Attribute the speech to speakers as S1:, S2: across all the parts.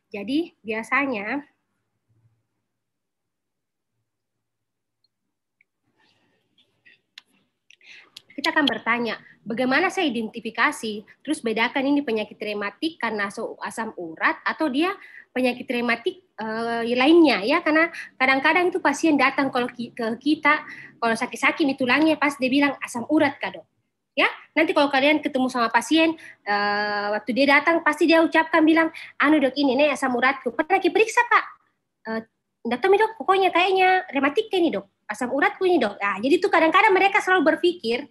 S1: Jadi biasanya kita akan bertanya, bagaimana saya identifikasi, terus bedakan ini penyakit rematik karena asam urat atau dia penyakit rematik lainnya ya, karena kadang-kadang itu pasien datang kalau ke kita kalau sakit-sakit di tulangnya pas dia bilang asam urat Kak Dok. Ya, nanti kalau kalian ketemu sama pasien waktu dia datang pasti dia ucapkan bilang, anu dok ini nih asam uratku, pernah diperiksa Pak? Enggak tahu dok, pokoknya kayaknya rematik ini dok, asam uratku ini dok. Nah, jadi tuh kadang-kadang mereka selalu berpikir,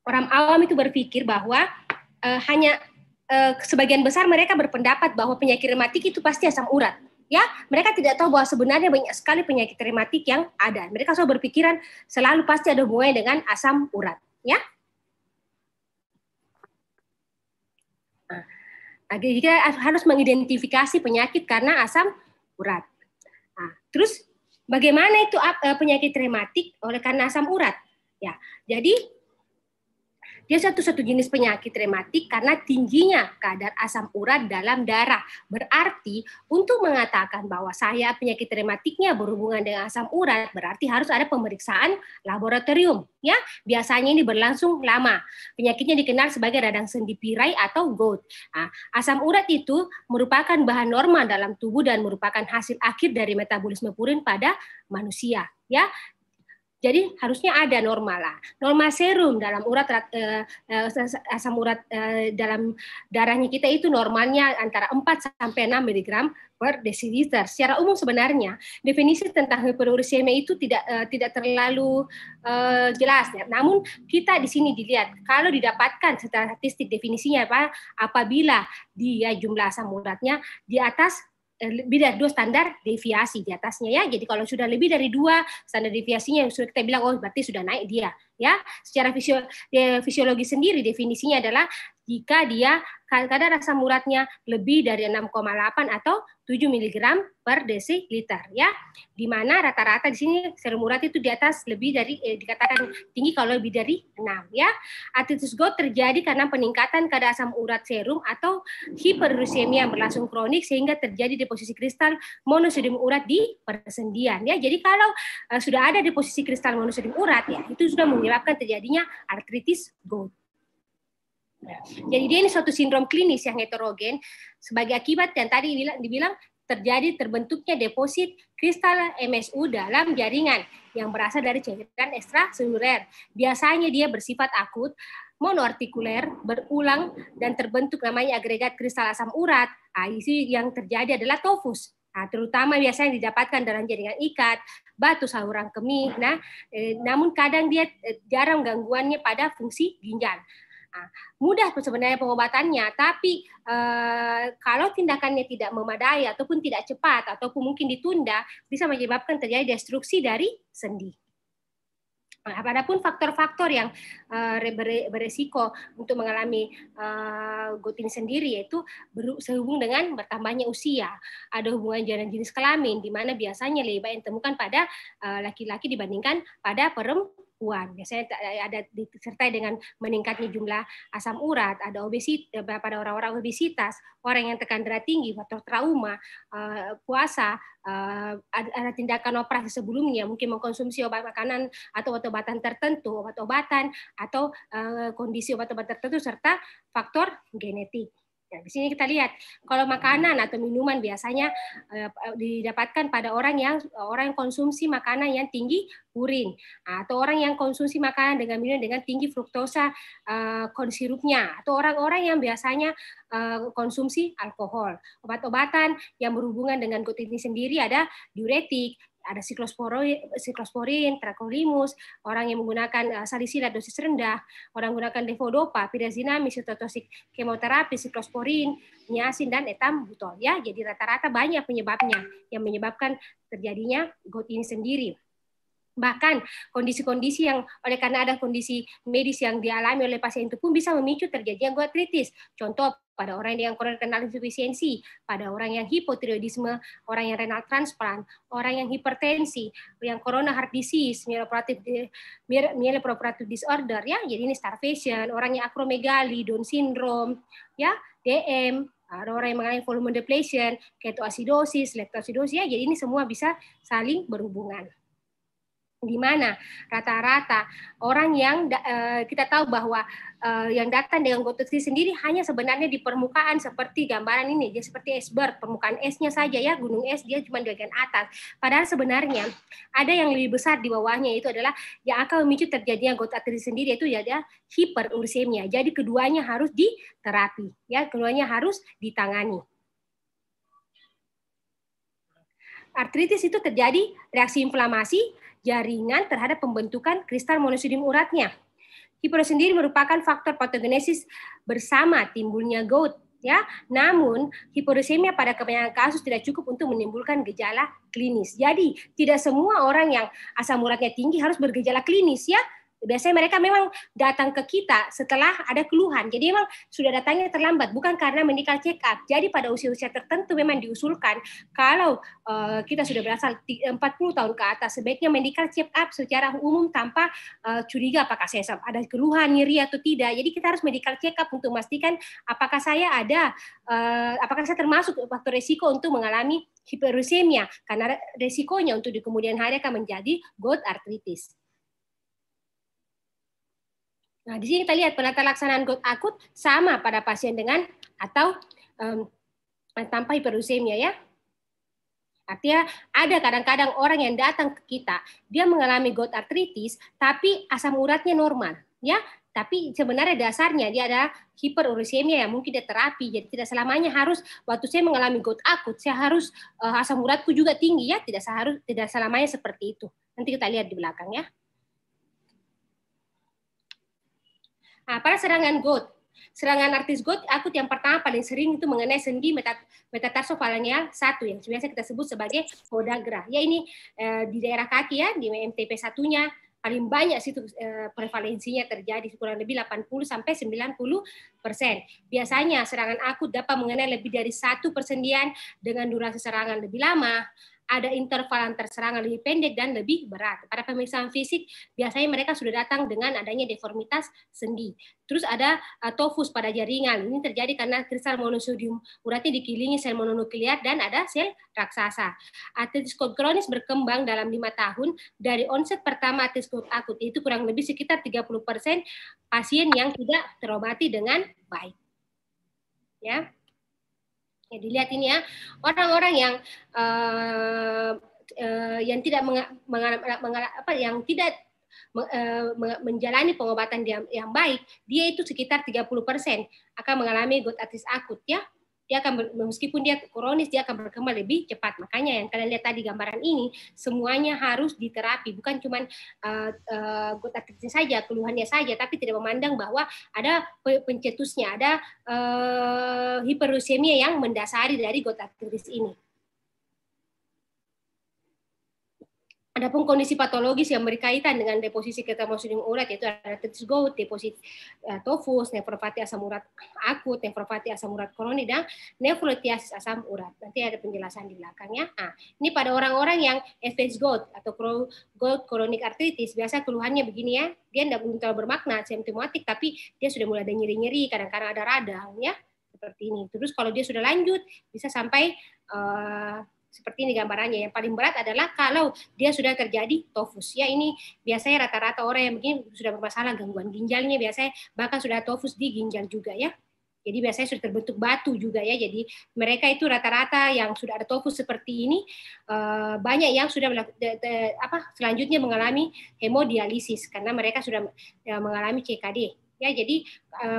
S1: orang awam itu berpikir bahwa hanya sebagian besar mereka berpendapat bahwa penyakit rematik itu pasti asam urat. Ya, mereka tidak tahu bahwa sebenarnya banyak sekali penyakit rematik yang ada. Mereka selalu berpikiran selalu pasti ada hubungannya dengan asam urat. Ya, nah, kita harus mengidentifikasi penyakit karena asam urat. Nah, terus bagaimana itu penyakit rematik oleh karena asam urat? Ya, jadi dia satu jenis penyakit rematik karena tingginya kadar asam urat dalam darah. Berarti untuk mengatakan bahwa saya penyakit rematiknya berhubungan dengan asam urat, berarti harus ada pemeriksaan laboratorium. Ya, biasanya ini berlangsung lama. Penyakitnya dikenal sebagai radang sendi pirai atau GOUT. Nah, asam urat itu merupakan bahan normal dalam tubuh dan merupakan hasil akhir dari metabolisme purin pada manusia. Ya, jadi harusnya ada normal lah. Normal serum dalam urat asam urat dalam darahnya kita itu normalnya antara 4 sampai 6 mg per desiliter. Secara umum sebenarnya definisi tentang hiperuricemia itu tidak terlalu jelas ya. Namun kita di sini dilihat kalau didapatkan secara statistik definisinya apa? Apabila dia jumlah asam uratnya di atas lebih dari 2 standar deviasi di atasnya ya. Jadi kalau sudah lebih dari 2 standar deviasinya sudah kita bilang oh berarti sudah naik dia ya. Secara fisiologi sendiri definisinya adalah jika dia kadar asam uratnya lebih dari 6,8 atau 7 mg per desiliter ya. Di mana rata-rata di sini serum urat itu di atas lebih dari dikatakan tinggi kalau lebih dari 6 ya. Arthritis gout terjadi karena peningkatan kadar asam urat serum atau hiperuricemia yang berlangsung kronik sehingga terjadi deposisi kristal monosodium urat di persendian ya. Jadi kalau sudah ada deposisi kristal monosodium urat ya, itu sudah menyebabkan terjadinya arthritis gout. Jadi dia ini suatu sindrom klinis yang heterogen sebagai akibat yang tadi dibilang terjadi terbentuknya deposit kristal MSU dalam jaringan yang berasal dari cairan ekstraseluler. Biasanya dia bersifat akut, monoartikuler, berulang, dan terbentuk namanya agregat kristal asam urat. Nah, isi yang terjadi adalah tofus. Nah, terutama biasanya didapatkan dalam jaringan ikat, batu saluran kemih. Nah, namun kadang dia jarang gangguannya pada fungsi ginjal. Nah, mudah sebenarnya pengobatannya, tapi kalau tindakannya tidak memadai ataupun tidak cepat ataupun mungkin ditunda, bisa menyebabkan terjadi destruksi dari sendi. Nah, adapun faktor-faktor yang beresiko untuk mengalami gout ini sendiri yaitu sehubung dengan bertambahnya usia, ada hubungan jenis kelamin di mana biasanya lebih banyak ditemukan pada laki-laki dibandingkan pada perempuan. Biasanya ada disertai dengan meningkatnya jumlah asam urat, ada obesitas pada orang-orang obesitas, orang yang tekanan darah tinggi, faktor trauma, puasa, ada tindakan operasi sebelumnya, mungkin mengkonsumsi obat makanan atau obat-obatan tertentu, obat-obatan atau kondisi obat-obatan tertentu serta faktor genetik. Nah, di sini kita lihat kalau makanan atau minuman biasanya didapatkan pada orang yang konsumsi makanan yang tinggi purin atau orang yang konsumsi makanan dengan minuman dengan tinggi fruktosa sirupnya atau orang-orang yang biasanya konsumsi alkohol. Obat-obatan yang berhubungan dengan gout ini sendiri ada diuretik, ada siklosporin, tacrolimus, orang yang menggunakan salisilat dosis rendah, orang menggunakan levodopa, pyrazinamide, sitotoksik kemoterapi, siklosporin, niacin dan etambutol ya. Jadi rata-rata banyak penyebabnya yang menyebabkan terjadinya gout ini sendiri. Bahkan kondisi-kondisi yang oleh karena ada kondisi medis yang dialami oleh pasien itu pun bisa memicu terjadinya goitritis. Contoh pada orang yang kronik renal insufisiensi, pada orang yang hipotiroidisme, orang yang renal transplant, orang yang hipertensi, yang coronary heart disease, myeloproliferative disorder ya, jadi ini starvation, orang yang akromegali, Down syndrome, ya, DM, Ada orang yang mengalami volume depletion, ketoasidosis, lektosidosis, ya, jadi ini semua bisa saling berhubungan. Di mana rata-rata orang yang kita tahu bahwa yang datang dengan gout artritis sendiri hanya sebenarnya di permukaan seperti gambaran ini, dia seperti iceberg, permukaan esnya saja ya, gunung es dia cuma di bagian atas. Padahal sebenarnya ada yang lebih besar di bawahnya, itu adalah yang akan memicu terjadinya gout artritis sendiri, itu ada hiperursemia. Jadi keduanya harus diterapi, ya, keduanya harus ditangani. Artritis itu terjadi reaksi inflamasi jaringan terhadap pembentukan kristal monosodium uratnya. Hiperursemia sendiri merupakan faktor patogenesis bersama timbulnya gout, ya. Namun hiperursemia pada kebanyakan kasus tidak cukup untuk menimbulkan gejala klinis. Jadi tidak semua orang yang asam uratnya tinggi harus bergejala klinis, ya. Biasanya mereka memang datang ke kita setelah ada keluhan. Jadi memang sudah datangnya terlambat, bukan karena medical check up. Jadi pada usia-usia tertentu memang diusulkan kalau kita sudah berasal 40 tahun ke atas, sebaiknya medical check up secara umum tanpa curiga apakah saya ada keluhan, nyeri atau tidak. Jadi kita harus medical check up untuk memastikan apakah saya apakah saya termasuk faktor resiko untuk mengalami hiperursemia, karena resikonya untuk di kemudian hari akan menjadi gout arthritis. Nah, di sini kita lihat penata laksanaan gout akut sama pada pasien dengan atau tanpa hiperursemia, ya. Artinya ada kadang-kadang orang yang datang ke kita, dia mengalami gout artritis, tapi asam uratnya normal, ya. Tapi sebenarnya dasarnya dia ada hiperursemia yang mungkin dia terapi. Jadi tidak selamanya harus waktu saya mengalami gout akut, saya harus asam uratku juga tinggi, ya. Tidak selamanya seperti itu. Nanti kita lihat di belakang, ya. Nah, pada serangan gout, serangan artritis gout akut yang pertama paling sering itu mengenai sendi metatarsofalangeal 1 yang biasa kita sebut sebagai podagra. Ya, ini di daerah kaki, ya, di MTP 1-nya paling banyak situ prevalensinya terjadi, kurang lebih 80 sampai 90%. Biasanya serangan akut dapat mengenai lebih dari 1 persendian dengan durasi serangan lebih lama. Ada interval antar serangan lebih pendek dan lebih berat. Pada pemeriksaan fisik, biasanya mereka sudah datang dengan adanya deformitas sendi. Terus ada tofus pada jaringan. Ini terjadi karena kristal monosodium uratnya dikelilingi sel mononuklear dan ada sel raksasa. Artritis gout kronis berkembang dalam 5 tahun dari onset pertama artritis gout akut. Itu kurang lebih sekitar 30% pasien yang tidak terobati dengan baik. Ya. Ya, dilihat ini, ya, orang-orang yang tidak menjalani pengobatan yang baik, dia itu sekitar 30% akan mengalami gout artritis akut, ya. Dia akan meskipun dia kronis, dia akan berkembang lebih cepat. Makanya yang kalian lihat tadi gambaran ini semuanya harus diterapi, bukan cuma gout artritis saja, keluhannya saja, tapi tidak memandang bahwa ada pencetusnya, ada hiperursemia yang mendasari dari gout artritis ini. Adapun kondisi patologis yang berkaitan dengan deposisi kristal monosodium urat, yaitu artritis gout, deposit tofus, nefropati asam urat akut, nefropati asam urat kronis, dan nefrolitiasis asam urat. Nanti ada penjelasan di belakangnya. Nah, ini pada orang-orang yang stage gout atau gout chronic arthritis, biasa keluhannya begini, ya. Dia belum terlalu bermakna simptomatik, tapi dia sudah mulai ada nyeri-nyeri, kadang-kadang ada radang, ya, seperti ini. Terus kalau dia sudah lanjut, bisa sampai seperti ini gambarannya. Yang paling berat adalah kalau dia sudah terjadi tofus. Ya, ini biasanya rata-rata orang yang begini sudah bermasalah gangguan ginjalnya, biasanya bahkan sudah tofus di ginjal juga, ya. Jadi biasanya sudah terbentuk batu juga, ya. Jadi mereka itu rata-rata yang sudah ada tofus seperti ini, banyak yang sudah selanjutnya mengalami hemodialisis karena mereka sudah mengalami CKD. Ya, jadi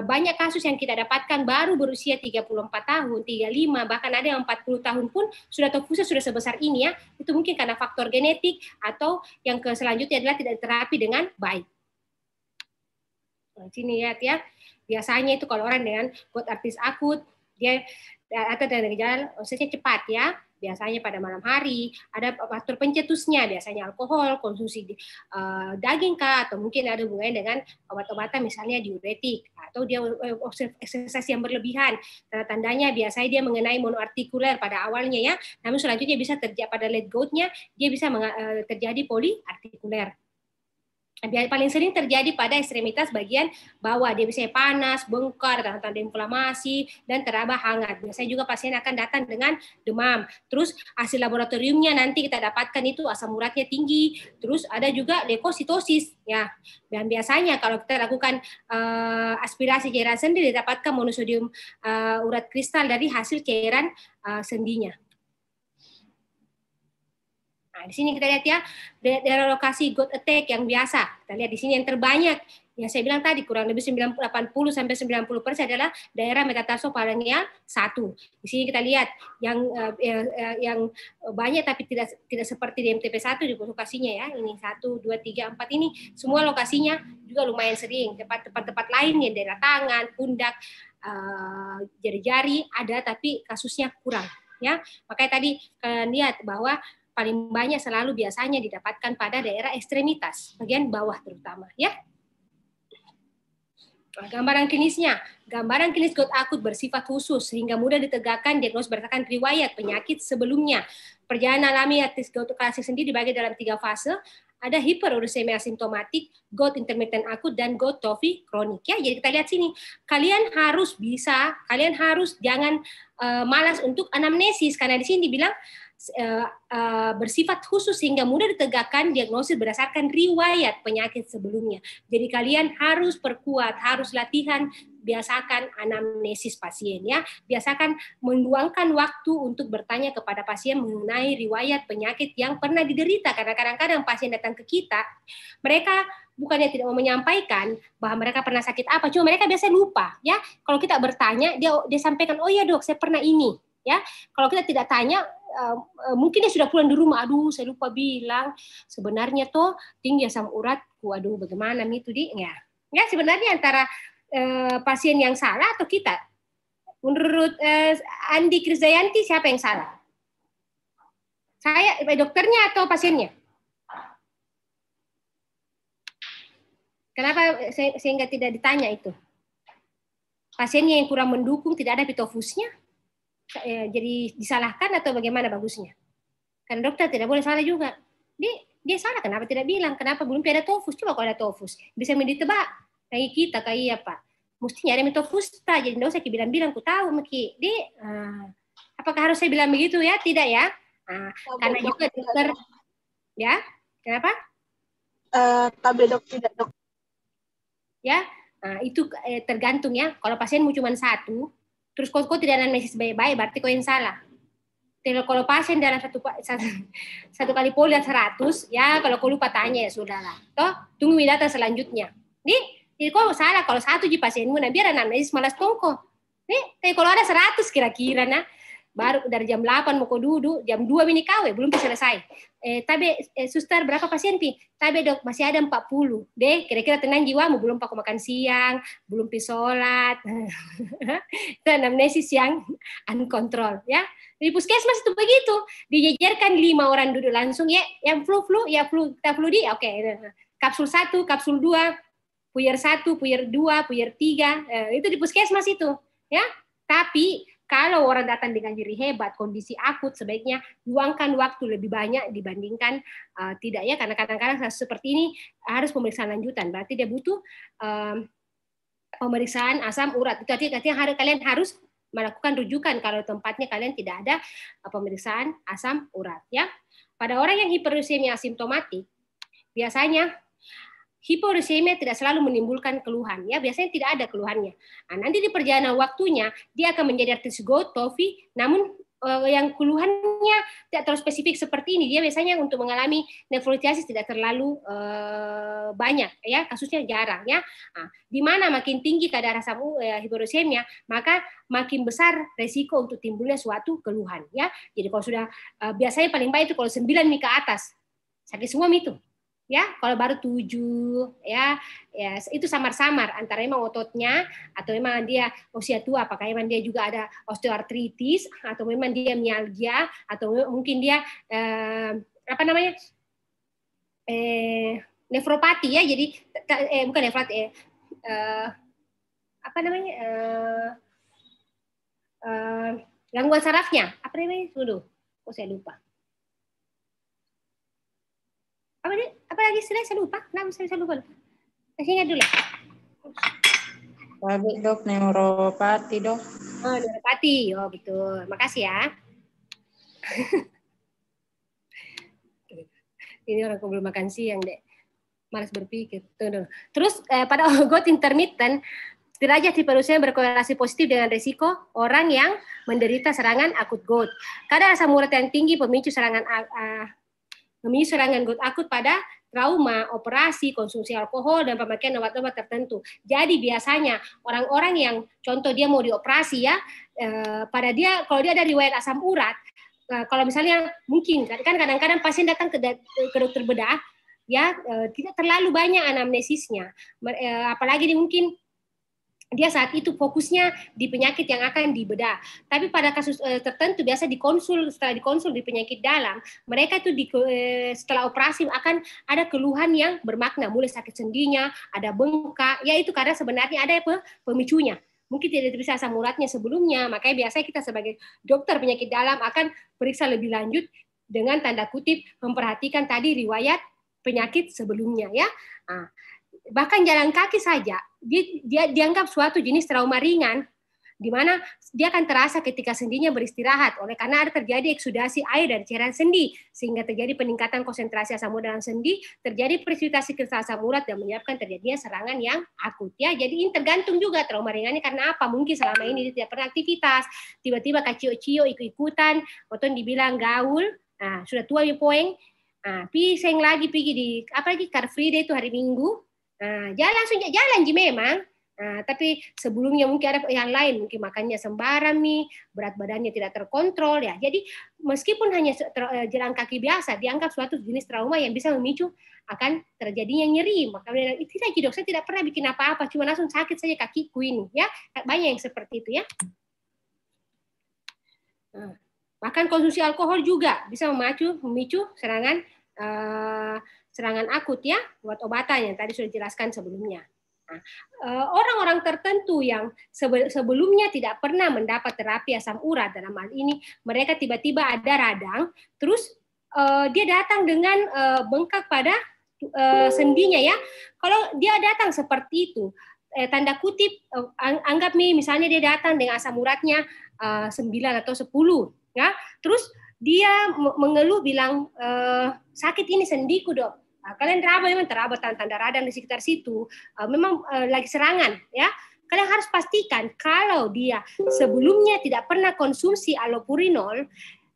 S1: banyak kasus yang kita dapatkan baru berusia 34 tahun, 35, bahkan ada yang 40 tahun pun sudah tofusnya sudah sebesar ini, ya. Itu mungkin karena faktor genetik atau yang selanjutnya adalah tidak terapi dengan baik. Nah, sini lihat, ya. Biasanya itu kalau orang dengan gout artritis akut, dia atau dengan gejala prosesnya cepat, ya. Biasanya pada malam hari, ada faktor pencetusnya, biasanya alkohol, konsumsi daging kah, atau mungkin ada hubungannya dengan obat-obatan misalnya diuretik, atau dia eksersis yang berlebihan. Tanda-tandanya biasanya dia mengenai monoartikuler pada awalnya, ya, namun selanjutnya bisa terjadi pada late gout-nya, dia bisa terjadi poliartikuler. Paling sering terjadi pada ekstremitas bagian bawah. Dia bisa panas, bengkak, tanda-tanda inflamasi, dan teraba hangat. Biasanya juga pasien akan datang dengan demam. Terus hasil laboratoriumnya nanti kita dapatkan itu asam uratnya tinggi. Terus ada juga leukositosis. Ya, dan biasanya kalau kita lakukan aspirasi cairan sendi didapatkan monosodium urat kristal dari hasil cairan sendinya. Nah, di sini kita lihat ya, daerah lokasi gout attack yang biasa. Kita lihat di sini yang terbanyak, yang saya bilang tadi kurang lebih 80-90% adalah daerah metatarsofalangeal 1. Di sini kita lihat yang banyak tapi tidak seperti di MTP1 di lokasinya ya. Ini 1, 2, 3, 4 ini semua lokasinya juga lumayan sering. Tempat-tempat lainnya daerah tangan, pundak, jari-jari ada tapi kasusnya kurang ya. Makanya tadi kalian lihat bahwa paling banyak selalu biasanya didapatkan pada daerah ekstremitas, bagian bawah terutama, ya. Gambaran klinisnya, gambaran klinis gout akut bersifat khusus sehingga mudah ditegakkan diagnosis berdasarkan riwayat penyakit sebelumnya. Perjalanan alami artis gout klasik sendiri dibagi dalam 3 fase. Ada hiperuricemia asimptomatik, gout intermittent akut, dan gout trophy kronik. Ya, jadi kita lihat sini, kalian harus jangan malas untuk anamnesis karena di sini dibilang bersifat khusus sehingga mudah ditegakkan diagnosis berdasarkan riwayat penyakit sebelumnya. Jadi kalian harus perkuat, harus latihan, biasakan anamnesis pasien ya. Biasakan meluangkan waktu untuk bertanya kepada pasien mengenai riwayat penyakit yang pernah diderita karena kadang-kadang pasien datang ke kita, mereka bukannya tidak mau menyampaikan bahwa mereka pernah sakit apa, cuma mereka biasa lupa ya. Kalau kita bertanya, dia sampaikan, "Oh ya dok, saya pernah ini." Ya, kalau kita tidak tanya, mungkin dia sudah pulang di rumah, aduh saya lupa bilang, sebenarnya tuh tinggi asam uratku, aduh bagaimana itu ya. Ya sebenarnya antara pasien yang salah atau kita. Menurut Andi Krisdayanti siapa yang salah? Saya, dokternya atau pasiennya? Kenapa sehingga tidak ditanya itu? Pasiennya yang kurang mendukung, tidak ada pitofusnya? Jadi disalahkan atau bagaimana bagusnya? Karena dokter tidak boleh salah juga. Dia salah, kenapa tidak bilang? Kenapa belum ada tofus? Coba kalau ada tofus, bisa ditebak. Kayak kita, kayak apa? Mestinya ada mitofus, jadi tidak usah bilang-bilang, ku tahu, Maki. Apakah harus saya bilang begitu ya? Tidak ya? Karena juga dokter, ya, kenapa?
S2: Tabe dok, tidak dok.
S1: Ya, itu tergantung ya. Kalau pasienmu cuma 1, terus kau tidak analisis baik-baik, berarti kau yang salah. Kalau pasien dalam satu kali poliat 100, ya kalau kau lupa tanya ya sudahlah. Toh, tunggu data selanjutnya. Jadi kau salah kalau 1 di pasienmu, nah biar analisis malas tongko. Kalau ada 100 kira-kira, nah baru dari jam 8 mau kau duduk, jam 2 ini kawe, belum selesai. Suster berapa pasien pi? Tabe dok, masih ada 40. Kira-kira tenang jiwamu, belum pakai makan siang, belum pi sholat. Itu anamnesis yang uncontrol ya. Di puskesmas itu begitu, dijejerkan 5 orang duduk langsung ya, yang flu, kita flu di, oke. Kapsul 1, kapsul 2, puyer 1, puyer 2, puyer 3, itu di puskesmas itu ya. Tapi kalau orang datang dengan nyeri hebat, kondisi akut, sebaiknya luangkan waktu lebih banyak dibandingkan tidak ya, karena kadang-kadang seperti ini harus pemeriksaan lanjutan. Berarti dia butuh pemeriksaan asam urat. Itu artinya kalian harus melakukan rujukan kalau tempatnya kalian tidak ada pemeriksaan asam urat ya. Pada orang yang hiperuricemia asimptomatik, biasanya hiporuricemia tidak selalu menimbulkan keluhan ya, biasanya tidak ada keluhannya. Nah, nanti di perjalanan waktunya dia akan menjadi artritis gout, trophy, namun yang keluhannya tidak terlalu spesifik seperti ini. Dia biasanya untuk mengalami nefrolitiasis tidak terlalu banyak ya, kasusnya jarang ya. Nah, di mana makin tinggi kadar asam hiporuricemia, maka makin besar resiko untuk timbulnya suatu keluhan ya. Jadi kalau sudah biasanya paling baik itu kalau 9 ke atas sakit semua itu. Ya, kalau baru 7 ya itu samar-samar antara memang ototnya atau memang dia usia tua, apakah memang dia juga ada osteoartritis atau memang dia mialgia atau mungkin dia nefropati ya, jadi bukan nefropati gangguan sarafnya apa namanya dulu, saya lupa. Apa lagi saya lupa. Kenapa saya lupa? Saya ingat dulu.
S3: Baik dok, neuropati dok.
S1: Oh, neuropati. Oh betul. Makasih ya. Ini orang belum makan siang deh. Malas berpikir. Terus pada gout intermittent, derajat hiperuricemia berkorelasi positif dengan risiko orang yang menderita serangan akut gout. Kadar asam urat yang tinggi pemicu serangan gout akut pada trauma, operasi, konsumsi alkohol, dan pemakaian obat-obat tertentu. Jadi biasanya orang-orang yang contoh dia mau dioperasi ya, pada dia kalau dia ada riwayat asam urat, kalau misalnya mungkin kan kadang-kadang pasien datang ke dokter bedah ya tidak terlalu banyak anamnesisnya, apalagi mungkin dia saat itu fokusnya di penyakit yang akan dibedah. Tapi pada kasus tertentu biasa setelah dikonsul di penyakit dalam, mereka itu setelah operasi akan ada keluhan yang bermakna, mulai sakit sendinya, ada bengkak, ya itu karena sebenarnya ada pemicunya. Mungkin tidak diperiksa asam uratnya sebelumnya, makanya biasanya kita sebagai dokter penyakit dalam akan periksa lebih lanjut dengan tanda kutip memperhatikan tadi riwayat penyakit sebelumnya ya. Nah, bahkan jalan kaki saja dia dianggap suatu jenis trauma ringan, di mana dia akan terasa ketika sendinya beristirahat oleh karena ada terjadi eksudasi air dari cairan sendi sehingga terjadi peningkatan konsentrasi asam urat dalam sendi, terjadi presipitasi kristal asam urat dan menyebabkan terjadinya serangan yang akut ya. Jadi ini tergantung juga trauma ringannya karena apa, mungkin selama ini dia tidak pernah aktivitas, tiba-tiba kacio-cio ikut-ikutan, atau dibilang gaul, nah sudah tua ya poeng, nah piseng lagi pergi di apalagi Car Free Day itu hari Minggu. Nah, langsung jalan memang. Nah, tapi sebelumnya mungkin ada yang lain, mungkin makannya sembarang nih, berat badannya tidak terkontrol ya. Jadi meskipun hanya jalan kaki biasa, dianggap suatu jenis trauma yang bisa memicu akan terjadinya nyeri. Maka tidak dok, saya tidak pernah bikin apa-apa, cuma langsung sakit saja kakiku ini ya. Banyak yang seperti itu ya. Nah, bahkan konsumsi alkohol juga bisa memicu serangan akut ya, obat-obatan yang tadi sudah dijelaskan sebelumnya. Nah, orang-orang tertentu yang sebelumnya tidak pernah mendapat terapi asam urat, dalam hal ini mereka tiba-tiba ada radang, terus dia datang dengan bengkak pada sendinya ya. Kalau dia datang seperti itu, tanda kutip anggap misalnya dia datang dengan asam uratnya 9 atau 10 ya, terus dia mengeluh bilang sakit ini sendiku dok. Nah, kalian memang teraba tanda radang di sekitar situ, memang lagi serangan ya. Kalian harus pastikan kalau dia sebelumnya tidak pernah konsumsi allopurinol,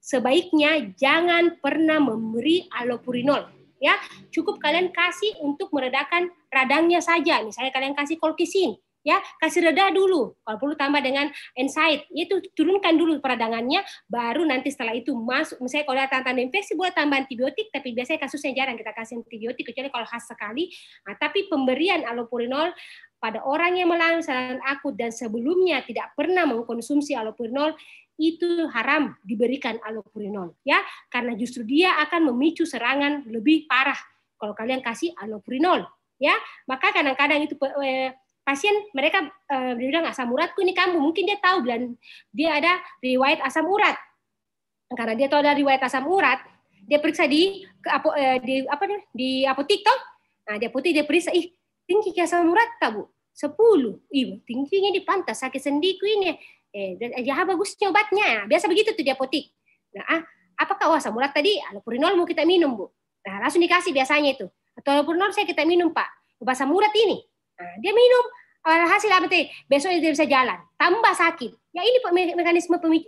S1: sebaiknya jangan pernah memberi allopurinol ya. Cukup kalian kasih untuk meredakan radangnya saja. Misalnya kalian kasih colchicine ya, kasih reda dulu, kalau perlu tambah dengan NSAID, itu turunkan dulu peradangannya, baru nanti setelah itu masuk, misalnya kalau ada tanda infeksi boleh tambah antibiotik, tapi biasanya kasusnya jarang kita kasih antibiotik, kecuali kalau khas sekali. Nah, tapi pemberian allopurinol pada orang yang mengalami serangan akut dan sebelumnya tidak pernah mengkonsumsi allopurinol, itu haram diberikan allopurinol ya, karena justru dia akan memicu serangan lebih parah kalau kalian kasih allopurinol ya. Maka kadang-kadang itu pasien mereka bilang asam uratku ini kambuh, mungkin dia tahu dan dia ada riwayat asam urat. Karena dia tahu ada riwayat asam urat, dia periksa di apotik toh. Nah, di apotik dia periksa, tinggi asam urat tak Bu? 10. Tingginya di pantas sakit sendiku ini. Ya bagusnya obatnya. Biasa begitu tuh di apotik. Nah, apakah asam urat tadi? Allopurinol mau kita minum Bu. Nah, langsung dikasih biasanya itu. Atau allopurinol saya kita minum Pak. Obat asam urat ini. Nah, dia minum, hasil apa tadi? Besok dia bisa jalan, tambah sakit. Ya ini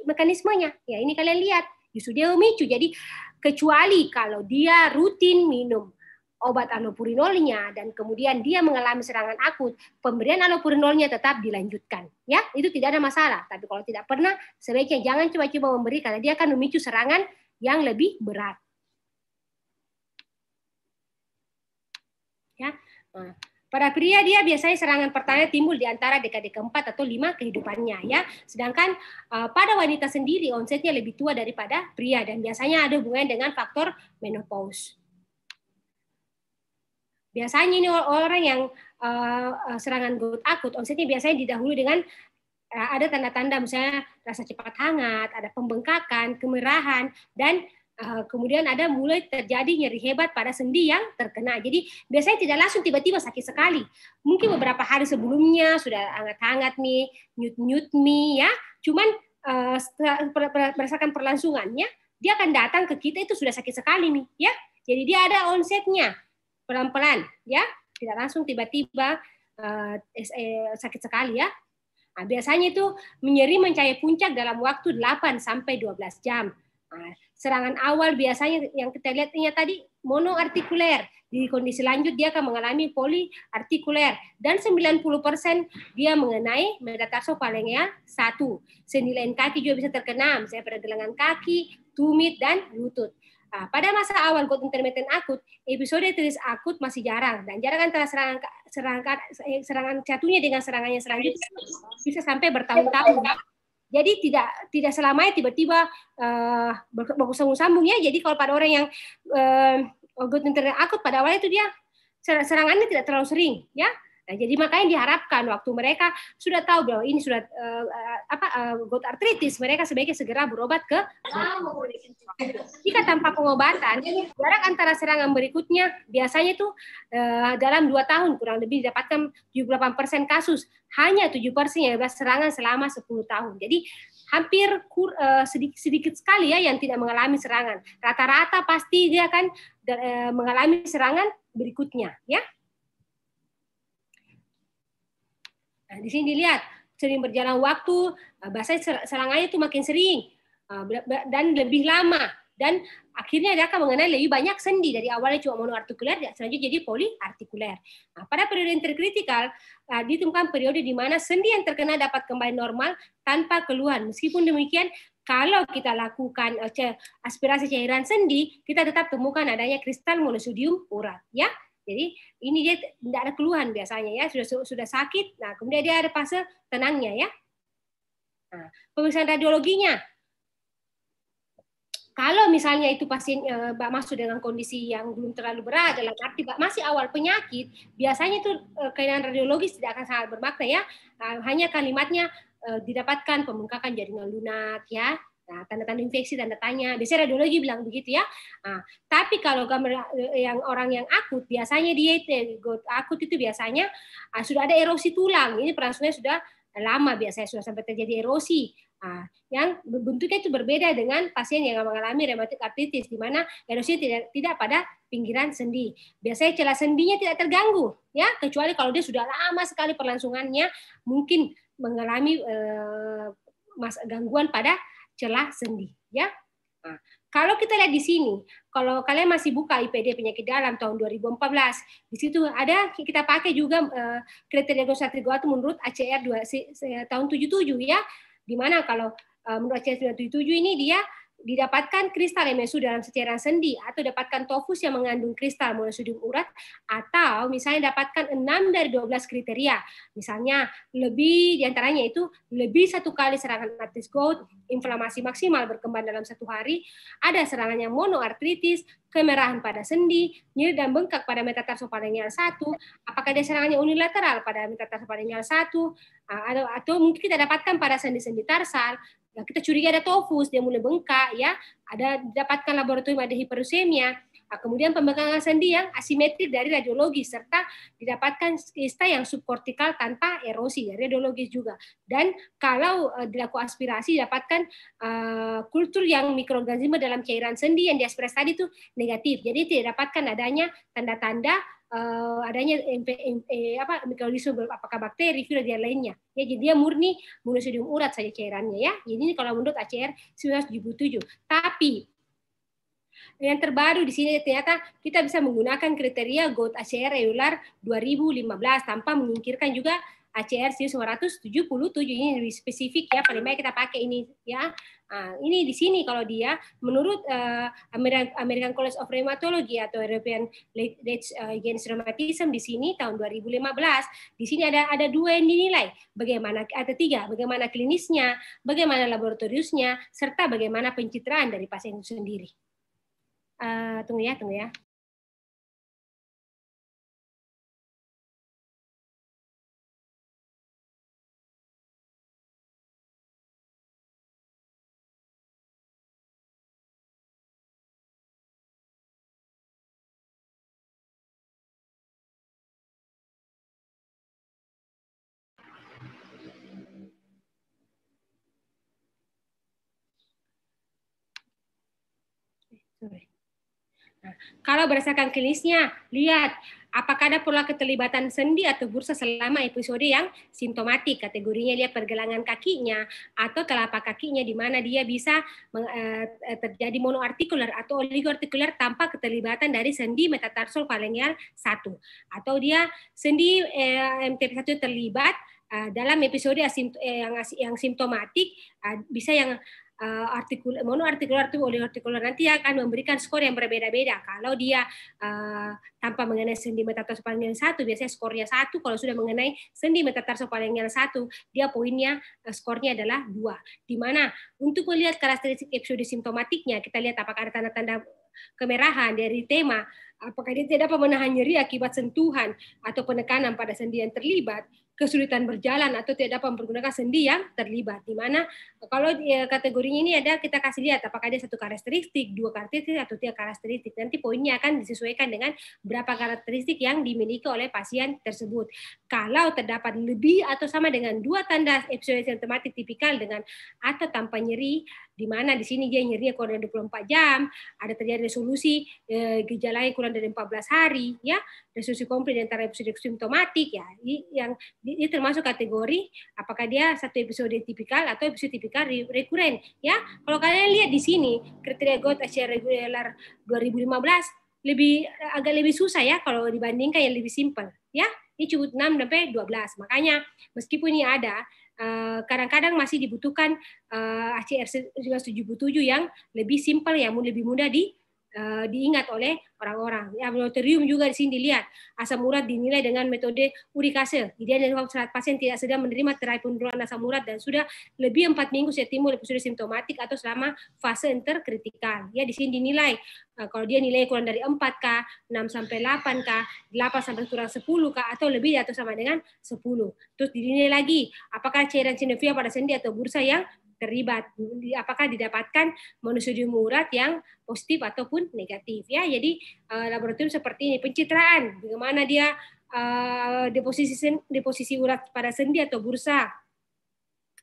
S1: mekanismenya. Ya ini kalian lihat, justru dia memicu. Jadi kecuali kalau dia rutin minum obat allopurinolnya dan kemudian dia mengalami serangan akut, pemberian allopurinolnya tetap dilanjutkan. Ya, itu tidak ada masalah. Tapi kalau tidak pernah, sebaiknya jangan coba-coba memberi karena dia akan memicu serangan yang lebih berat. Ya. Nah, pada pria dia biasanya serangan pertama timbul di antara dekade keempat atau 5 kehidupannya ya. Sedangkan pada wanita sendiri onsetnya lebih tua daripada pria dan biasanya ada hubungan dengan faktor menopause. Biasanya ini orang yang serangan gout akut onsetnya biasanya didahului dengan ada tanda-tanda misalnya rasa cepat hangat, ada pembengkakan, kemerahan dan Kemudian ada mulai terjadi nyeri hebat pada sendi yang terkena. Jadi biasanya tidak langsung tiba-tiba sakit sekali. Mungkin beberapa hari sebelumnya sudah hangat-hangat nih, nyut-nyut nih ya. Cuman berdasarkan perlangsungannya, dia akan datang ke kita itu sudah sakit sekali nih ya. Jadi dia ada onsetnya pelan-pelan ya, tidak langsung tiba-tiba sakit sekali ya. Nah, biasanya itu nyeri mencapai puncak dalam waktu 8 sampai 12 jam. Nah, serangan awal biasanya yang kita lihatnya tadi monoartikuler. Di kondisi lanjut dia akan mengalami poliartikuler dan 90% dia mengenai metatarsofalangeal 1. Sendi lain kaki juga bisa terkena, misalnya pergelangan kaki, tumit dan lutut. Nah, pada masa awal gout intermittent akut, episode artritis akut masih jarang dan jarak antara serangan satunya dengan serangannya selanjutnya bisa sampai bertahun-tahun. Jadi tidak selamanya tiba-tiba bersambung-sambung ya. Jadi kalau pada orang yang gout intermittent akut pada awalnya itu dia serangannya tidak terlalu sering ya. Nah, jadi makanya diharapkan waktu mereka sudah tahu bahwa ini sudah gout artritis, mereka sebaiknya segera berobat ke jika tanpa pengobatan, jarak antara serangan berikutnya biasanya itu dalam 2 tahun kurang lebih didapatkan 78% kasus, hanya 7% yang serangan selama 10 tahun. Jadi hampir sedikit sekali ya yang tidak mengalami serangan. Rata-rata pasti dia akan mengalami serangan berikutnya ya. Nah, di sini dilihat sering berjalan waktu, biasanya serangannya itu makin sering dan lebih lama, dan akhirnya dia akan mengenai lebih banyak sendi. Dari awalnya cuma monoartikuler, selanjutnya jadi poliartikuler. Nah, pada periode interkritikal ditemukan periode di mana sendi yang terkena dapat kembali normal tanpa keluhan. Meskipun demikian, kalau kita lakukan aspirasi cairan sendi, kita tetap temukan adanya kristal monosodium urat, ya. Jadi ini dia tidak ada keluhan biasanya ya, sudah sakit. Nah, kemudian dia ada fase tenangnya ya. Nah, pemeriksaan radiologinya. Kalau misalnya itu pasien masuk dengan kondisi yang belum terlalu berat, dalam arti masih awal penyakit, biasanya itu kelainan radiologis tidak akan sangat bermakna ya. Hanya kalimatnya didapatkan pembengkakan jaringan lunak ya. Nah, tanda-tanda infeksi, tanda tanya. Biasanya radiologi bilang begitu ya. Nah, tapi kalau gambar yang orang yang akut, biasanya dia akut itu biasanya sudah ada erosi tulang. Ini perlangsungnya sudah lama, biasanya sudah sampai terjadi erosi. Nah, yang bentuknya itu berbeda dengan pasien yang mengalami rheumatic arthritis, di mana erosi tidak pada pinggiran sendi. Biasanya celah sendinya tidak terganggu, ya, kecuali kalau dia sudah lama sekali perlangsungannya, mungkin mengalami gangguan pada celah sendi, ya. Nah, kalau kita lihat di sini, kalau kalian masih buka IPD penyakit dalam tahun 2014, di situ ada kita pakai juga kriteria diagnostik gout menurut ACR tahun 77 ya, di mana kalau menurut ACR 77 ini dia didapatkan kristal MSU dalam cairan sendi atau dapatkan tofus yang mengandung kristal monosodium urat, atau misalnya dapatkan 6 dari 12 kriteria. Misalnya lebih diantaranya itu lebih 1 kali serangan artritis gout, inflamasi maksimal berkembang dalam 1 hari, ada serangan yang monoartritis, kemerahan pada sendi, nyeri dan bengkak pada metatarsofalangeal 1, apakah ada serangannya unilateral pada metatarsofalangeal 1, atau mungkin kita dapatkan pada sendi-sendi tarsal. Nah, kita curiga ada tofus, dia mulai bengkak, ya. Ada didapatkan laboratorium ada hiperusemia. Nah, kemudian pembengkakan sendi yang asimetrik dari radiologi, serta didapatkan kista yang subkortikal tanpa erosi, dari radiologis juga. Dan kalau dilakukan aspirasi, didapatkan kultur yang mikroorganisme dalam cairan sendi yang diaspirasi tadi itu negatif. Jadi tidak dapatkan adanya tanda-tanda adanya mikroorganisme, apakah bakteri, virus dan lainnya. Ya, jadi dia murni monosodium urat saja cairannya ya. Jadi ini kalau menurut ACR 1977. Tapi yang terbaru di sini ternyata kita bisa menggunakan kriteria gout ACR EULAR 2015 tanpa menyingkirkan juga ACR 1977. Ini lebih spesifik ya, paling baik kita pakai ini ya. Nah, ini di sini kalau dia menurut American College of Rheumatology atau European League Against Rheumatism di sini tahun 2015, di sini ada 2 yang dinilai, bagaimana ada 3, bagaimana klinisnya, bagaimana laboratoriusnya, serta bagaimana pencitraan dari pasien itu sendiri. Tunggu ya. Nah, kalau berdasarkan klinisnya, lihat apakah ada pola keterlibatan sendi atau bursa selama episode yang simptomatik. Kategorinya lihat pergelangan kakinya atau telapak kakinya di mana dia bisa terjadi monoartikular atau oligoartikular tanpa keterlibatan dari sendi metatarsal falangeal 1. Atau dia sendi MTP1 terlibat dalam episode yang simptomatik, bisa yang monoartikular atau oligoartikular, nanti akan memberikan skor yang berbeda-beda. Kalau dia tanpa mengenai sendi metatarsal falangeal 1, biasanya skornya 1. Kalau sudah mengenai sendi metatarsal falangeal 1, dia poinnya skornya adalah 2. Di mana untuk melihat karakteristik episode simptomatiknya, kita lihat apakah ada tanda-tanda kemerahan dari tema, apakah dia tidak dapat menahan nyeri akibat sentuhan atau penekanan pada sendi yang terlibat, kesulitan berjalan atau tidak dapat mempergunakan sendi yang terlibat. Di mana kalau kategorinya ini ada, kita kasih lihat apakah dia 1 karakteristik, 2 karakteristik, atau 3 karakteristik. Nanti poinnya akan disesuaikan dengan berapa karakteristik yang dimiliki oleh pasien tersebut. Kalau terdapat lebih atau sama dengan 2 tanda episode simptomatik tipikal dengan atau tanpa nyeri, di mana di sini dia nyerinya kurang dari 24 jam, ada terjadi resolusi gejala yang kurang dari 14 hari, ya, resolusi komplit antara episode simptomatik, ya, yang ini termasuk kategori apakah dia 1 episode tipikal atau episode tipikal rekuren, ya. Kalau kalian lihat di sini kriteria GOT ACR regular 2015 agak lebih susah, ya, kalau dibandingkan yang lebih simpel, ya. Ini cukup 6 sampai 12. Makanya meskipun ini ada, kadang-kadang masih dibutuhkan ACR 77 yang lebih simpel, yang lebih mudah diingat oleh orang-orang. Ya, laboratorium juga di sini dilihat asam urat dinilai dengan metode urikase. Idealnya saat pasien tidak sedang menerima terapi penurunan asam urat dan sudah lebih 4 minggu sejak timbul episode simptomatik atau selama fase interkritikal. Ya, di sini dinilai kalau dia nilai kurang dari 4K, 6 sampai 8K, 8 sampai kurang 10K, atau lebih atau sama dengan 10. Terus dinilai lagi apakah cairan sinovial pada sendi atau bursa yang terlibat, apakah didapatkan monosodium urat yang positif ataupun negatif, ya. Jadi laboratorium seperti ini, pencitraan bagaimana dia deposisi urat pada sendi atau bursa,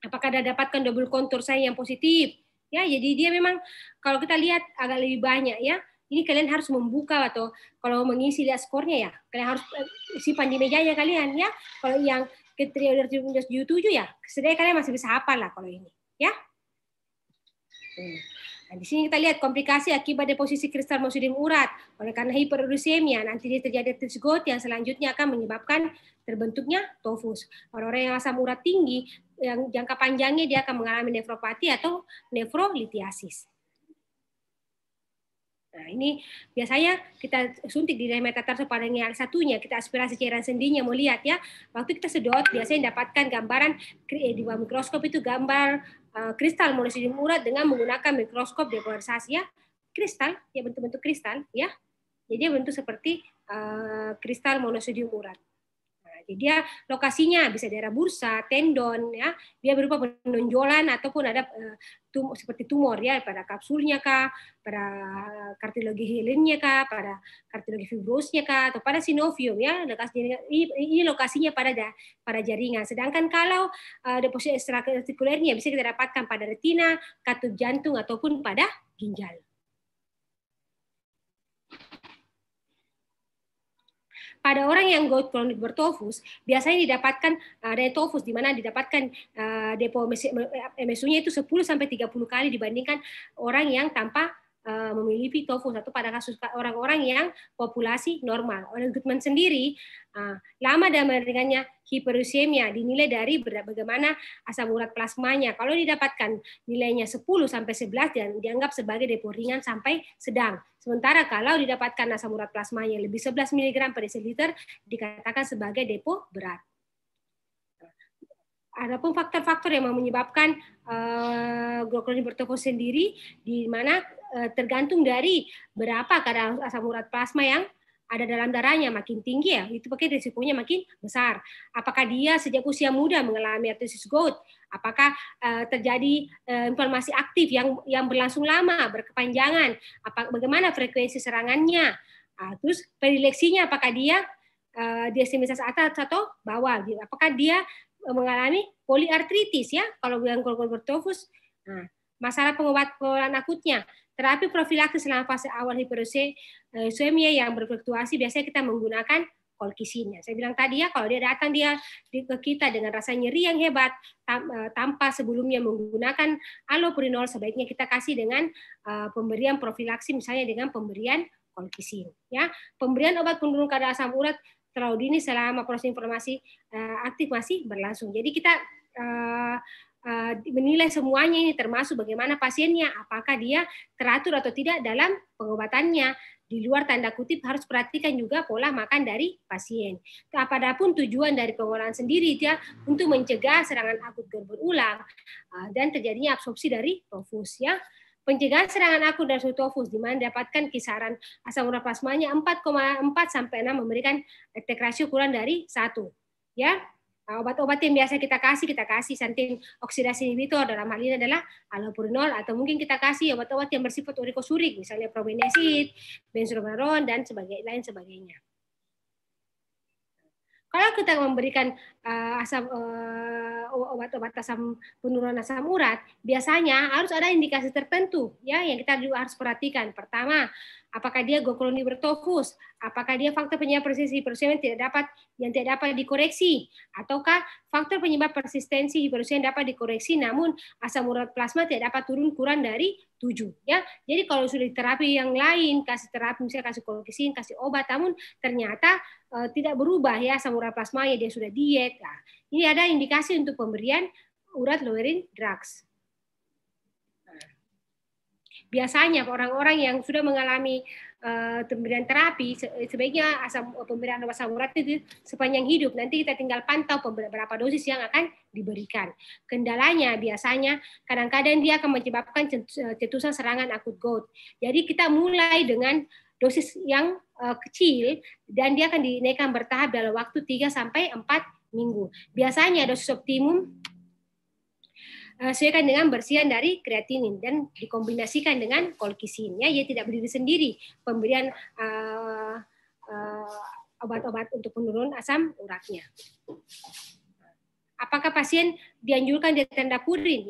S1: apakah didapatkan double contour sign yang positif, ya. Jadi dia memang kalau kita lihat agak lebih banyak, ya. Ini kalian harus membuka atau kalau mengisi lihat skornya, ya, kalian harus simpan di mejanya kalian, ya. Kalau yang kriteria 7 ya, setidaknya kalian masih bisa hafal lah kalau ini. Ya, nah, di sini kita lihat komplikasi akibat deposisi kristal monosodium urat oleh karena hiperuricemia. Nanti dia terjadi arteritis GOT yang selanjutnya akan menyebabkan terbentuknya tofus. Orang-orang yang asam urat tinggi, yang jangka panjangnya dia akan mengalami nefropati atau nefrolitiasis. Nah, ini biasanya kita suntik di metatarsal falangeal 1-nya, kita aspirasi cairan sendinya, mau lihat, ya. Waktu kita sedot, biasanya dapatkan gambaran di bawah mikroskop itu gambar kristal monosodium urat dengan menggunakan mikroskop depolarisasi, ya. Kristal, ya, bentuk-bentuk kristal, ya. Jadi dia bentuk seperti kristal monosodium urat. Jadi dia lokasinya bisa daerah bursa, tendon, ya, dia berupa penonjolan ataupun ada seperti tumor, ya, pada kapsulnya kah, pada kartilogi hielinnya kah, pada kartilogi fibrosnya kah, atau pada sinovium, ya. Ini lokasinya pada jaringan. Sedangkan kalau deposit ekstraartikulernya bisa kita dapatkan pada retina, katup jantung ataupun pada ginjal. Pada orang yang gout kronik bertofus, biasanya didapatkan ada tofus di mana didapatkan depo MSU-nya itu 10 sampai 30 kali dibandingkan orang yang tanpa memiliki tofus, atau pada kasus orang-orang yang populasi normal. Oleh Goodman sendiri, lama dan meringannya hiperuricemia dinilai dari bagaimana asam urat plasmanya. Kalau didapatkan nilainya 10 sampai 11 dan dianggap sebagai depo ringan sampai sedang. Sementara kalau didapatkan asam urat plasmanya lebih 11 mg per desiliter dikatakan sebagai depo berat. Adapun faktor-faktor yang menyebabkan gout kronik bertofus sendiri, di mana tergantung dari berapa kadar asam urat plasma yang ada dalam darahnya. Makin tinggi, ya, itu pakai risikonya makin besar. Apakah dia sejak usia muda mengalami arteritis gout? Apakah terjadi inflamasi aktif yang berlangsung lama, berkepanjangan? Bagaimana frekuensi serangannya? Terus predileksinya, apakah dia diastematis atas atau bawah? Apakah dia mengalami poliartritis, ya? Kalau yang gout bertofus, masalah pengobatan akutnya, Terapi profilaksis selama fase awal hiperuremia yang berfluktuasi biasanya kita menggunakan colchicine. Saya bilang tadi ya, kalau dia datang ke kita dengan rasa nyeri yang hebat tanpa sebelumnya menggunakan allopurinol, sebaiknya kita kasih dengan pemberian profilaksi, misalnya dengan pemberian colchicine. Ya, pemberian obat penurun kadar asam urat terlalu dini selama proses informasi aktif masih berlangsung. Jadi kita menilai semuanya ini, termasuk bagaimana pasiennya, apakah dia teratur atau tidak dalam pengobatannya. Di luar tanda kutip harus perhatikan juga pola makan dari pasien. Apapun tujuan dari pengolahan sendiri dia untuk mencegah serangan akut berulang dan terjadinya absorpsi dari tofus ya. Pencegahan serangan akut dari tofus di mana dapatkan kisaran asam urat plasmanya 4,4 sampai 6 memberikan attack ratio kurang dari 1 ya. Obat-obat yang biasa kita kasih santin oksidasi inhibitor, dalam hal ini adalah allopurinol, atau mungkin kita kasih obat-obat yang bersifat urikosurik, misalnya probenecid, benzodiazepine dan lain sebagainya. Kalau kita memberikan obat-obat penurunan asam urat, biasanya harus ada indikasi tertentu ya yang kita juga harus perhatikan. Pertama, apakah dia glucuronide bertofus, apakah dia faktor penyebab persistisi hiperuremia yang tidak dapat dikoreksi, ataukah faktor penyebab persistensi hiperuremia dapat dikoreksi namun asam urat plasma tidak dapat turun kurang dari 7 ya. Jadi kalau sudah terapi yang lain, kasih terapi misalnya kasih colchicine, kasih obat, namun ternyata tidak berubah ya asam urat plasmanya, dia sudah diet. Nah, ini ada indikasi untuk pemberian urat lowering drugs. Biasanya orang-orang yang sudah mengalami pemberian terapi, sebaiknya pemberian asam urat itu sepanjang hidup. Nanti kita tinggal pantau berapa dosis yang akan diberikan. Kendalanya biasanya kadang-kadang dia akan menyebabkan cetusan serangan akut gout. Jadi kita mulai dengan dosis yang kecil dan dia akan dinaikkan bertahap dalam waktu 3-4 minggu. Biasanya dosis optimum sesuaikan dengan bersihan dari kreatinin dan dikombinasikan dengan colchicine ya, dia tidak berdiri sendiri pemberian obat-obat untuk penurun asam uratnya. Apakah pasien dianjurkan ditendapurin?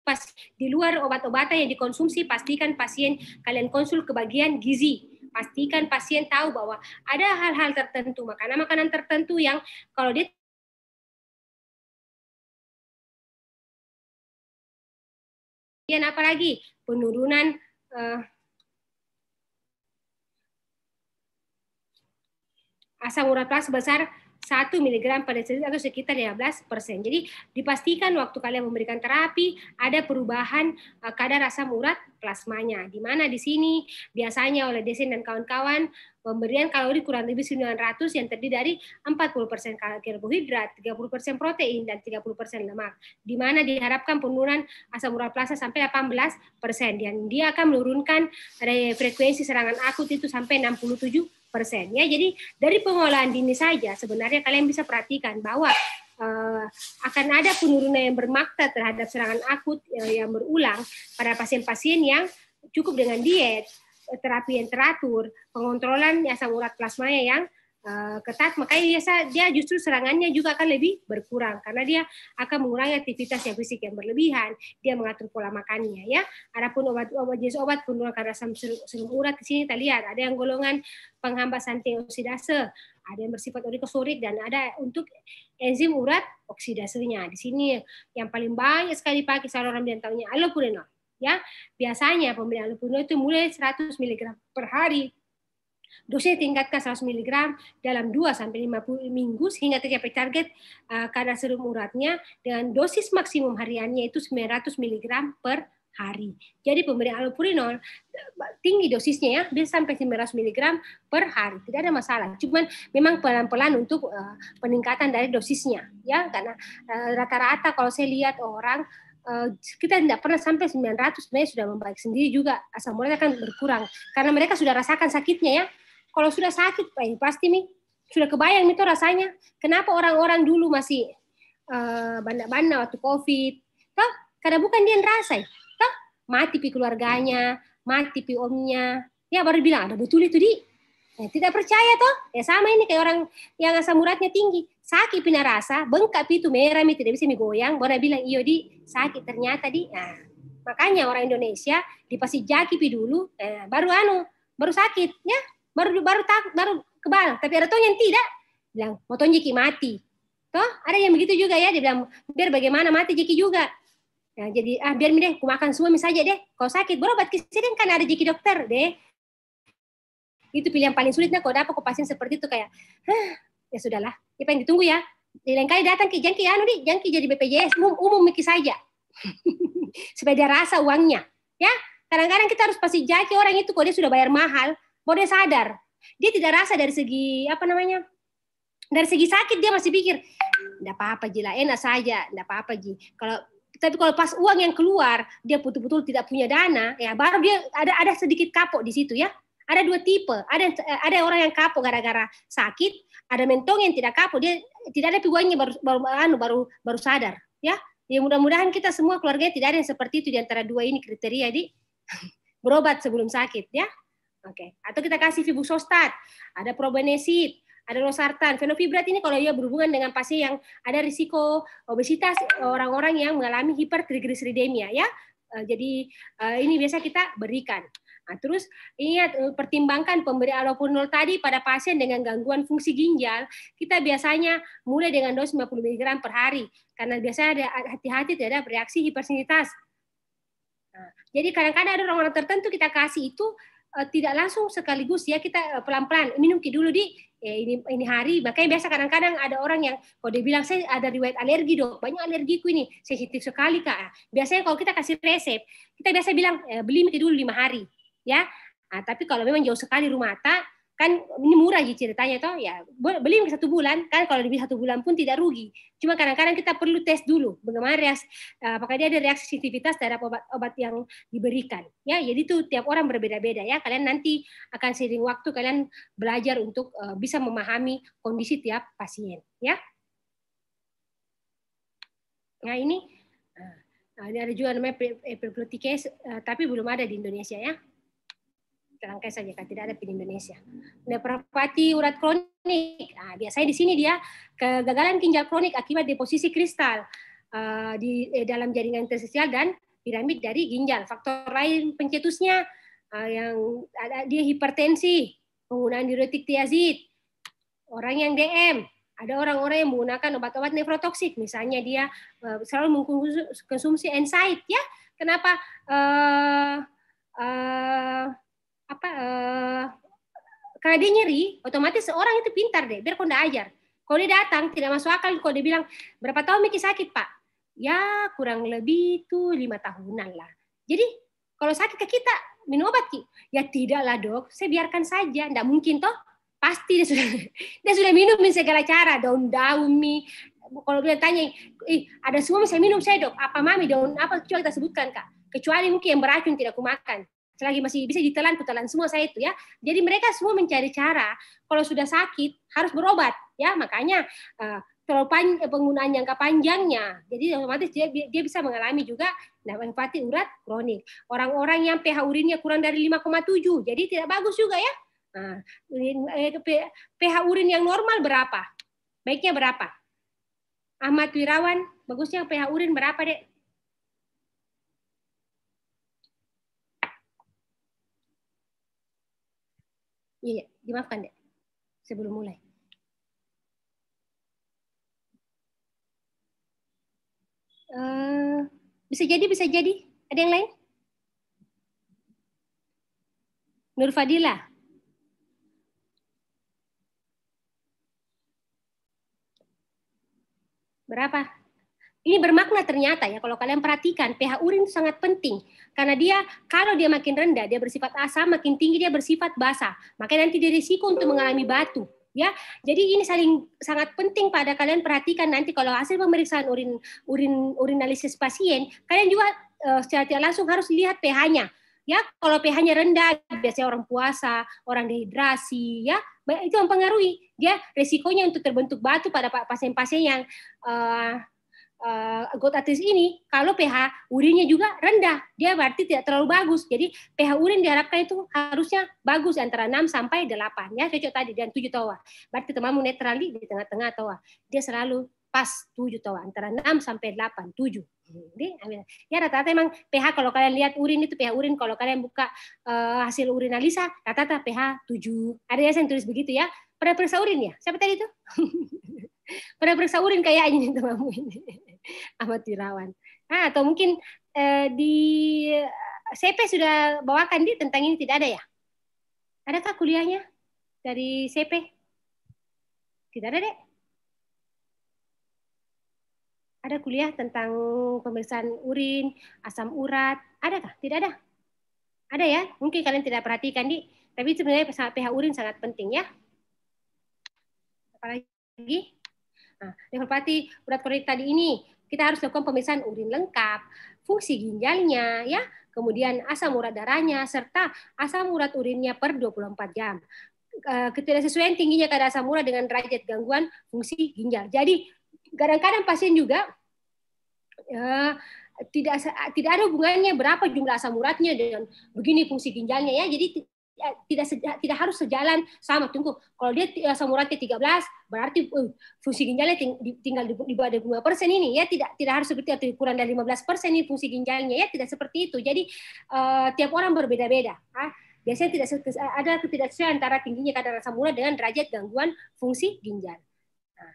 S1: Pas di luar obat-obatan yang dikonsumsi, pastikan pasien kalian konsul ke bagian gizi. Pastikan pasien tahu bahwa ada hal-hal tertentu, makanan-makanan tertentu yang kalau dia apalagi penurunan asam urat plasma sebesar 1 mg per desiliter atau sekitar 15%. Jadi dipastikan waktu kalian memberikan terapi ada perubahan kadar asam urat plasmanya. Di mana di sini biasanya oleh Desen dan kawan-kawan pemberian kalori kurang lebih 900 yang terdiri dari 40% karbohidrat, 30% protein dan 30% lemak. Di mana diharapkan penurunan asam urat plasma sampai 18% dan dia akan menurunkan frekuensi serangan akut itu sampai 67%. Ya, jadi dari pengolahan dini saja sebenarnya kalian bisa perhatikan bahwa akan ada penurunan yang bermakna terhadap serangan akut yang berulang pada pasien-pasien yang cukup dengan diet, terapi yang teratur, pengontrolan asam urat plasmanya yang ketat, makanya dia justru serangannya juga akan lebih berkurang karena dia akan mengurangi aktivitas yang fisik yang berlebihan, dia mengatur pola makannya ya. Adapun jenis obat penurunan kadar asam urat di sini kita lihat ada yang golongan penghambat antioksidase, ada yang bersifat urikosurik dan ada untuk enzim urat oksidasenya. Di sini yang paling banyak sekali pakai saluran diantaranya allopurinol ya. Biasanya pemberian allopurinol itu mulai 100 mg per hari. Dosisnya tingkatkan 100 mg dalam 2-5 minggu sehingga tercapai target kadar serum uratnya dengan dosis maksimum hariannya itu 900 mg per hari. Jadi pemberian allopurinol tinggi dosisnya ya, bisa sampai 900 mg per hari. Tidak ada masalah. Cuman memang pelan-pelan untuk peningkatan dari dosisnya ya, karena rata-rata kalau saya lihat orang kita tidak pernah sampai 900 sebenarnya sudah membaik sendiri juga, asam uratnya akan berkurang karena mereka sudah rasakan sakitnya ya. Kalau sudah sakit pasti nih sudah kebayang itu rasanya. Kenapa orang-orang dulu masih banda-banda waktu COVID? Toh, karena bukan dia yang rasa. Toh, mati pi keluarganya, mati pi omnya. Ya baru bilang ada betul itu di. Ya, tidak percaya toh? Ya sama ini kayak orang yang asam uratnya tinggi, sakit pina rasa, bengkak pi itu merah mi tidak bisa mi goyang, baru bilang iyo di sakit ternyata di. Nah, Makanya orang Indonesia dipasih jaki dulu, baru sakit, ya, baru kebal. Tapi ada tuh yang tidak, bilang moton jeki mati. Toh ada yang begitu juga ya, dia bilang biar bagaimana mati jeki juga. Nah, jadi biar deh, aku makan suami saja deh. Kalau sakit berobat ke sini kan ada jeki dokter deh. Itu pilihan paling sulitnya kalau dapat pasien seperti itu kayak, ya sudahlah, apa yang ditunggu ya. Di lain kali datang ke jangki jangki jadi BPJS umum Miki saja. Supaya dia rasa uangnya. Ya, kadang-kadang kita harus pasti jaki orang itu kalau dia sudah bayar mahal, baru dia sadar. Dia tidak rasa dari segi dari segi sakit dia masih pikir, enggak apa-apa Ji lah, enak saja, enggak apa-apa Ji. Tapi kalau pas uang yang keluar, dia betul-betul tidak punya dana, ya baru dia ada sedikit kapok di situ ya. Ada dua tipe, ada orang yang kapok gara-gara sakit, ada mentong yang tidak kapok, dia tidak ada uangnya baru sadar, ya. Ya mudah-mudahan kita semua keluarga tidak ada yang seperti itu di antara dua ini kriteria di berobat sebelum sakit, ya. Oke. Atau kita kasih Fibuxostat, ada Probenecid, ada Losartan. Fenofibrat ini kalau dia berhubungan dengan pasien yang ada risiko obesitas, orang-orang yang mengalami hipertriglyceridemia, ya. Jadi ini biasa kita berikan. Nah, terus ingat pertimbangkan pemberian allopurinol tadi pada pasien dengan gangguan fungsi ginjal, kita biasanya mulai dengan dosis 50 mg per hari karena biasanya ada hati-hati terhadap reaksi hipersensitivitas. Nah, jadi kadang-kadang ada orang-orang tertentu kita kasih itu tidak langsung sekaligus ya, kita pelan-pelan minum dulu ini hari. Makanya biasa kadang-kadang ada orang yang kalau dia bilang saya ada riwayat alergi dok, banyak alergiku ini, sensitif sekali kak. Biasanya kalau kita kasih resep, kita biasa bilang beli dulu 5 hari. Ya, nah, tapi kalau memang jauh sekali rumata, kan ini murah gitu ceritanya toh, ya beli 1 bulan, kan kalau lebih 1 bulan pun tidak rugi. Cuma kadang-kadang kita perlu tes dulu, bagaimana reaksi, apakah dia ada reaksi sensitivitas terhadap obat-obat yang diberikan. Ya, jadi itu tiap orang berbeda-beda ya. Kalian nanti akan seiring waktu kalian belajar untuk bisa memahami kondisi tiap pasien. Ya. Nah ini, ada juga namanya epilepticase, tapi belum ada di Indonesia ya. Rangkai saja kan tidak ada di Indonesia. Nefropati urat kronik. Nah, biasanya di sini dia kegagalan ginjal kronik akibat deposisi kristal di dalam jaringan interstisial dan piramid dari ginjal. Faktor lain pencetusnya yang ada dia hipertensi, penggunaan diuretik tiazid, orang yang DM, ada orang-orang yang menggunakan obat-obat nefrotoksik, misalnya dia selalu mengkonsumsi NSAID ya. Kenapa? Karena dia nyeri, otomatis orang itu pintar deh, biar kau ndak ajar. Kalau dia datang, tidak masuk akal, kalau dia bilang, berapa tahun Miki sakit, Pak? Ya, kurang lebih itu 5 tahunan lah. Jadi, kalau sakit ke kita, minum obat, Ki? Ya tidaklah dok, saya biarkan saja, ndak mungkin toh. Pasti dia sudah minum segala cara, daun-daun mie. Kalau dia tanya, ada semua saya minum saya dok, apa mami, daun apa, coba kita sebutkan, Kak. Kecuali mungkin yang beracun tidak kumakan. Selagi masih bisa ditelan semua saya itu ya. Jadi mereka semua mencari cara kalau sudah sakit harus berobat ya. Makanya terlalu penggunaan jangka panjangnya. Jadi otomatis dia bisa mengalami juga nefropati urat kronik. Orang-orang yang pH urinnya kurang dari 5,7 jadi tidak bagus juga ya. Nah, pH urin yang normal berapa? Baiknya berapa? Ahmad Wirawan, bagusnya pH urin berapa, Dek? Iya, dimaafkan deh. Sebelum mulai. Bisa jadi. Ada yang lain? Nur Fadila. Berapa? Ini bermakna ternyata ya, kalau kalian perhatikan pH urin itu sangat penting karena dia kalau dia makin rendah dia bersifat asam, makin tinggi dia bersifat basa. Makanya nanti dia risiko untuk mengalami batu, ya. Jadi ini sangat penting pada kalian perhatikan nanti kalau hasil pemeriksaan urinalisis pasien, kalian juga secara tidak langsung harus lihat pH-nya. Ya, kalau pH-nya rendah, biasanya orang puasa, orang dehidrasi, ya, itu mempengaruhi dia risikonya untuk terbentuk batu pada pasien-pasien yang gout-artritis ini. Kalau pH urinnya juga rendah, dia berarti tidak terlalu bagus. Jadi pH urin diharapkan itu harusnya bagus antara 6 sampai 8 ya, cocok tadi dan 7 tawa. Berarti temanmu netral di tengah-tengah tawa. Dia selalu pas 7 atau antara 6 sampai 8, 7. Ya rata-rata emang pH kalau kalian lihat urin itu pH urin kalau kalian buka hasil urinalisa rata-rata pH 7. Ada yang tulis begitu ya. Pernah periksa urin ya? Siapa tadi itu? Pernah periksa urin kayaknya nih temanmu ini. Ahmad Wirawan. Nah, atau mungkin di CP sudah bawakan di tentang ini tidak ada ya? Adakah kuliahnya dari CP? Tidak ada, Dek. Ada kuliah tentang pemeriksaan urin, asam urat, adakah? Tidak ada. Ada ya? Mungkin kalian tidak perhatikan, Di. Tapi sebenarnya pH urin sangat penting ya. Apalagi? Nah, hormati urat kronik tadi ini, kita harus lakukan pemeriksaan urin lengkap, fungsi ginjalnya, ya, kemudian asam urat darahnya, serta asam urat urinnya per 24 jam. Ketidaksesuaian tingginya kadar asam urat dengan derajat gangguan fungsi ginjal. Jadi kadang-kadang pasien juga tidak ada hubungannya berapa jumlah asam uratnya dengan begini fungsi ginjalnya ya. Jadi tidak harus sejalan sama. Tunggu, kalau dia asam uratnya 13 berarti fungsi ginjalnya tinggal di bawah 5% ini ya. Tidak harus seperti atau kurang dari 15% ini fungsi ginjalnya ya, tidak seperti itu. Jadi tiap orang berbeda-beda. Biasanya tidak ada ketidaksesuaian antara tingginya kadar asam urat dengan derajat gangguan fungsi ginjal. Nah,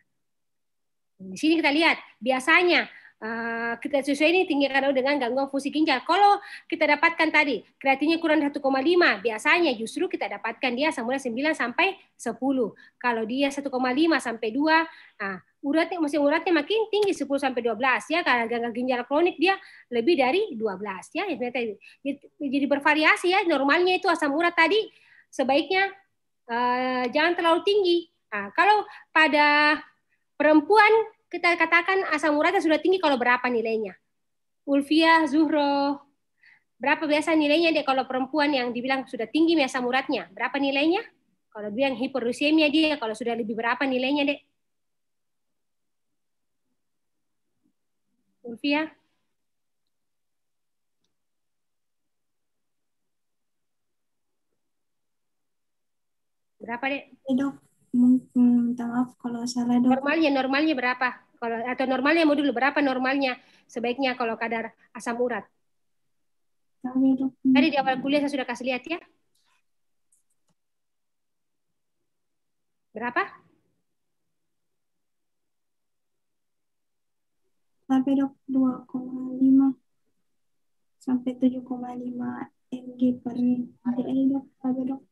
S1: di sini kita lihat biasanya ketidaksesuaian ini tinggi kadar dengan gangguan fungsi ginjal. Kalau kita dapatkan tadi kreatinnya kurang 1,5, biasanya justru kita dapatkan dia asam urat 9 sampai 10. Kalau dia 1,5 sampai 2, nah uratnya makin tinggi 10 sampai 12 ya, karena gangguan ginjal kronik dia lebih dari 12 ya. Jadi bervariasi ya. Normalnya itu asam urat tadi sebaiknya jangan terlalu tinggi. Nah, kalau pada perempuan kita katakan asam uratnya sudah tinggi kalau berapa nilainya? Ulfia, Zuhro, berapa biasa nilainya deh kalau perempuan yang dibilang sudah tinggi asam uratnya? Berapa nilainya? Kalau bilang hiperuricemia dia, kalau sudah lebih berapa nilainya deh? Ulfia? Berapa deh?
S4: Dok, minta maaf kalau salah dok.
S1: Normalnya berapa? Kalau atau normalnya mau dulu berapa normalnya sebaiknya kalau kadar asam urat?
S4: Dok.
S1: Tadi di awal kuliah saya sudah kasih lihat ya. Berapa?
S4: Tapi dok 2,5 sampai 7,5 mg per ml dok. Tapi dok.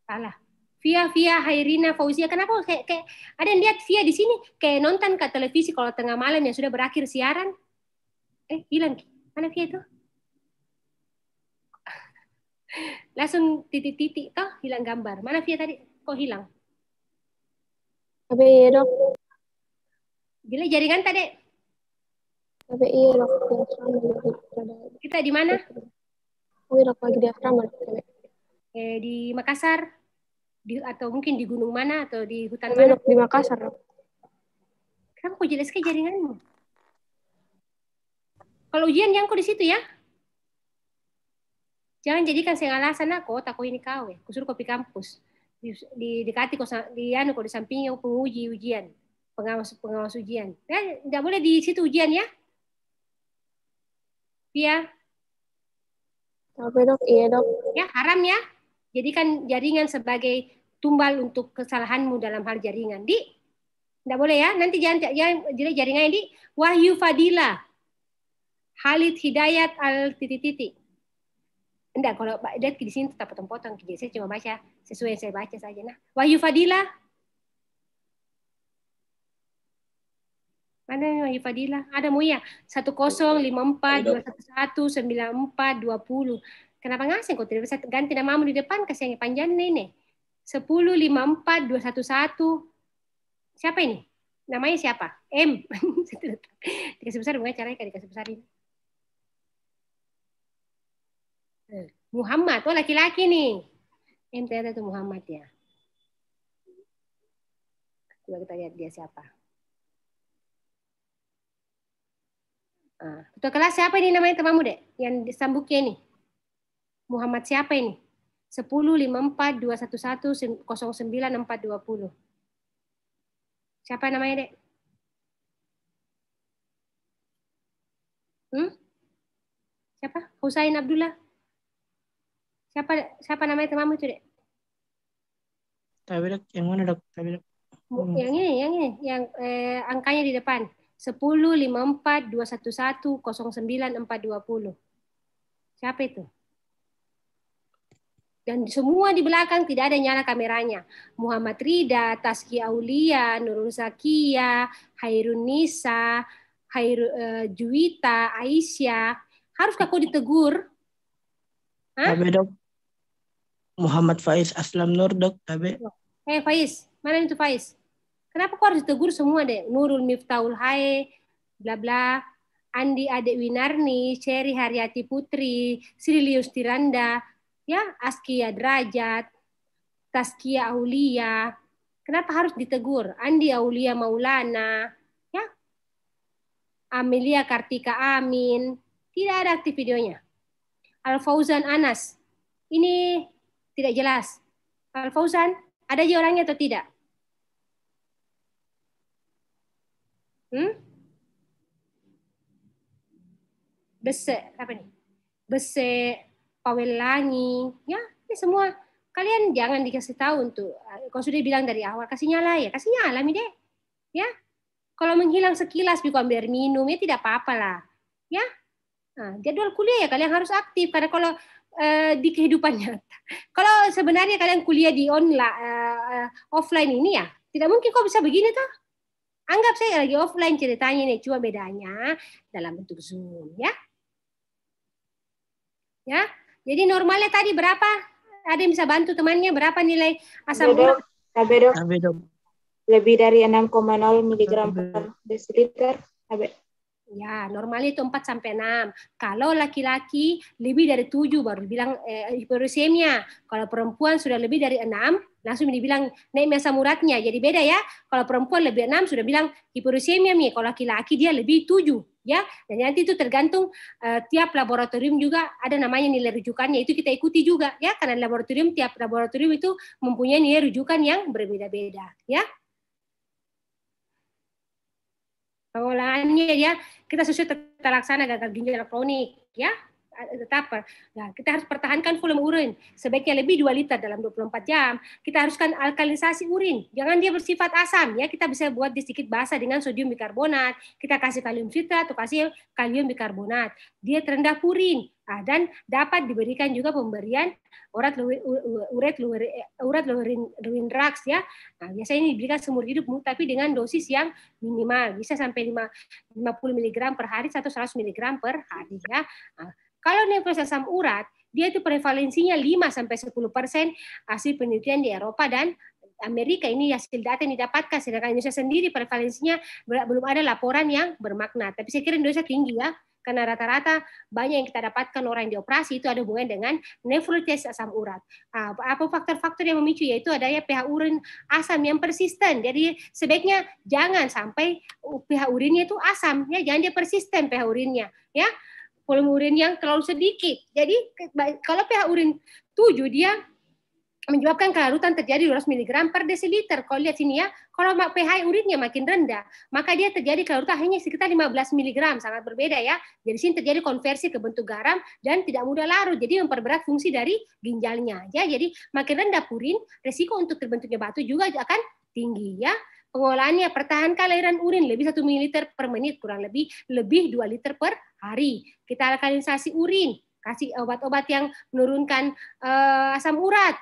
S1: Salah. Via Hairina Fauzia, kenapa kayak ada yang lihat Via di sini kayak nonton ke televisi kalau tengah malam yang sudah berakhir siaran, hilang, mana Via itu? Langsung titik-titik toh hilang gambar. Mana Via tadi? Kok hilang?
S5: Tapi iya dok.
S1: Gila jaringan tadi?
S5: Tapi iya dok.
S1: Kita di mana?
S5: Oh dok lagi di asrama.
S1: Di Makassar. Atau mungkin di gunung mana atau di hutan
S5: mana?
S1: Dok,
S5: di Makassar. Dok.
S1: Kenapa kok jelas sekali jaringanmu? Kalau ujian yang kok di situ ya? Jangan jadikan saya alasan aku ini kau ya. Kusuruh kopi kampus. Dekati kok di sampingnya penguji ujian, pengawas ujian. Ya, tidak boleh di situ ujian ya. Iya.
S5: Tapi dok, iya dok.
S1: Ya, haram ya. Jadikan jaringan sebagai tumbal untuk kesalahanmu dalam hal jaringan. Di, tidak boleh ya. Nanti jangan jaringannya di Wahyu Fadila, Khalid Hidayat al titik-titik. Enggak, kalau lihat di sini tetap potong-potong. Jadi saya cuma baca sesuai yang saya baca saja. Nah, Wahyu Fadila. Mana Wahyu Fadila? Ada mu ya? 1054-211-94-20. Kenapa ngasih kok tidak bisa ganti namamu di depan? Kasih yang panjang ini. 1054-211. Siapa ini? Namanya siapa? M. Dikasih besar, bukan caranya dikasih besar ini. Muhammad, oh laki-laki nih. M ternyata itu Muhammad ya. Coba kita lihat dia siapa. Ketua kelas siapa ini namanya temanmu dek? Yang disambuknya ini. Muhammad siapa ini? 1054-211-09-420. Siapa namanya dek? Siapa? Husain Abdullah. Siapa namanya temanmu itu, Dek?
S3: Tapi dok, yang mana dok? Tapi dok.
S1: Yang ini, yang angkanya di depan. 105421109420. Siapa itu? Dan semua di belakang tidak ada nyala kameranya. Muhammad Rida, Tazkia Aulia, Nurul Zakia, Hairun Nisa, Juwita, Aisyah. Haruskah kau ditegur?
S3: Tapi dok, Muhammad Faiz Aslam Nur dok. Tapi.
S1: Faiz, mana itu Faiz? Kenapa kau harus ditegur semua deh? Nurul Miftahul Hae, bla bla. Andi Adek Winarni, Cherry Haryati Putri, Sri Lius Tiranda, ya, Askia Derajat, Tazkia Aulia. Kenapa harus ditegur? Andi Aulia Maulana, ya, Amelia Kartika Amin. Tidak ada aktif videonya. Al Fauzan Anas, ini tidak jelas. Al Fauzan, ada aja orangnya atau tidak? Bese, apa nih? Bese, Pawelangi, ya, ini semua kalian jangan dikasih tahu untuk, kalau sudah bilang dari awal kasih nyala ya, kasih nyala mi deh, ya. Kalau menghilang sekilas bikin ambil air minum ya tidak apa-apa lah, ya. Nah, jadwal kuliah ya kalian harus aktif karena kalau di kehidupan nyata, kalau sebenarnya kalian kuliah di online, offline ini ya tidak mungkin kok bisa begini toh. Anggap saya lagi offline ceritanya nih, cuma bedanya dalam bentuk Zoom, ya. Ya, jadi normalnya tadi berapa? Ada yang bisa bantu temannya berapa nilai asam urat?
S2: Tapi dok, lebih dari 6,0 mg per desiliter.
S1: Ya, normalnya itu 4 sampai 6. Kalau laki-laki lebih dari 7 baru dibilang hiperuremia. Kalau perempuan sudah lebih dari 6, langsung dibilang naik asam uratnya. Jadi beda ya. Kalau perempuan lebih 6 sudah bilang hiperuremia nih. Kalau laki-laki dia lebih 7, ya. Dan nanti itu tergantung tiap laboratorium juga ada namanya nilai rujukannya. Itu kita ikuti juga ya, karena tiap laboratorium itu mempunyai nilai rujukan yang berbeda-beda, ya. Pengolahannya ya kita sesuai tata laksana gagal ginjal kronik, ya. Tetap, nah, kita harus pertahankan volume urin sebaiknya lebih 2 liter dalam 24 jam. Kita haruskan alkalinisasi urin, jangan dia bersifat asam ya. Kita bisa buat sedikit basah dengan sodium bikarbonat. Kita kasih kalium sitrat atau kasih kalium bikarbonat. Dia terendah purin. Nah, dan dapat diberikan juga pemberian urat lewin drugs ya. Nah, biasanya ini diberikan seumur hidup tapi dengan dosis yang minimal, bisa sampai 50 mg per hari atau 100 mg per hari ya. Nah, kalau nefrosis asam urat, dia itu prevalensinya 5-10% hasil penelitian di Eropa dan Amerika. Ini hasil data yang didapatkan, sedangkan Indonesia sendiri prevalensinya belum ada laporan yang bermakna. Tapi saya kira Indonesia tinggi ya, karena rata-rata banyak yang kita dapatkan orang yang dioperasi itu ada hubungan dengan nefrosis asam urat. Apa faktor-faktor yang memicu, yaitu adanya pH urin asam yang persisten. Jadi sebaiknya jangan sampai pH urinnya itu asam, ya, jangan dia persisten pH urinnya, ya. Volume urin yang terlalu sedikit. Jadi kalau pH urin 7 dia menyebabkan kelarutan terjadi 200 mg per desiliter. Kalau lihat sini ya, kalau pH urinnya makin rendah, maka dia terjadi kelarutan hanya sekitar 15 mg, sangat berbeda ya. Jadi sini terjadi konversi ke bentuk garam dan tidak mudah larut, jadi memperberat fungsi dari ginjalnya. Ya, jadi makin rendah purin, resiko untuk terbentuknya batu juga akan tinggi ya. Pengolahannya, pertahankan aliran urin lebih 1 ml per menit, kurang lebih 2 liter per hari. Kita alkalinisasi urin, kasih obat-obat yang menurunkan asam urat.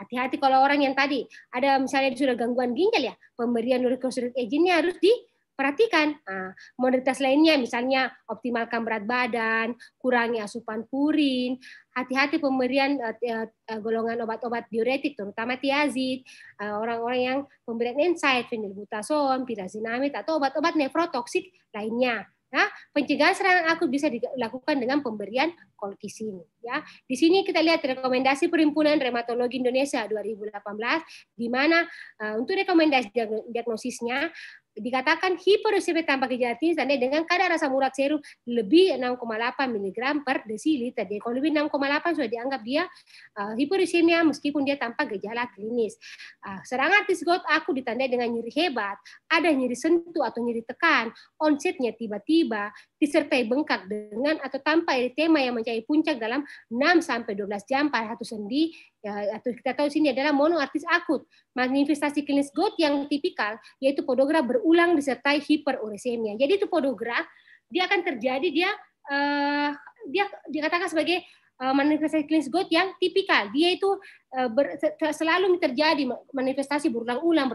S1: Hati-hati kalau orang yang tadi ada misalnya sudah gangguan ginjal ya, pemberian uricosuric agent-nya harus diperhatikan. Modalitas lainnya misalnya optimalkan berat badan, kurangi asupan purin, hati-hati pemberian golongan obat-obat diuretik terutama tiazid, orang-orang yang pemberian NSAID, phenylbutazon, pyrazinamide atau obat-obat nefrotoksik lainnya. Nah, pencegahan serangan akut bisa dilakukan dengan pemberian colchicine. Ya, di sini kita lihat rekomendasi Perhimpunan Reumatologi Indonesia 2018, di mana untuk rekomendasi diagnosisnya dikatakan hiperursemia tanpa gejala klinis tanda dengan kadar asam urat serum lebih 6,8 mg per desiliter. Jadi kalau lebih 6,8 sudah dianggap dia hiperursemia meskipun dia tanpa gejala klinis. Serangan artritis gout akut ditandai dengan nyeri hebat, ada nyeri sentuh atau nyeri tekan, onsetnya tiba-tiba, disertai bengkak dengan atau tanpa eritema yang mencapai puncak dalam 6-12 jam pada satu sendi, atau kita tahu sini adalah monoartritis akut. Manifestasi klinis gout yang tipikal yaitu podograf berulang disertai hiperursemia. Jadi itu podograf dia akan terjadi dia dikatakan sebagai manifestasi klinis gout yang tipikal. Dia itu selalu terjadi manifestasi berulang-ulang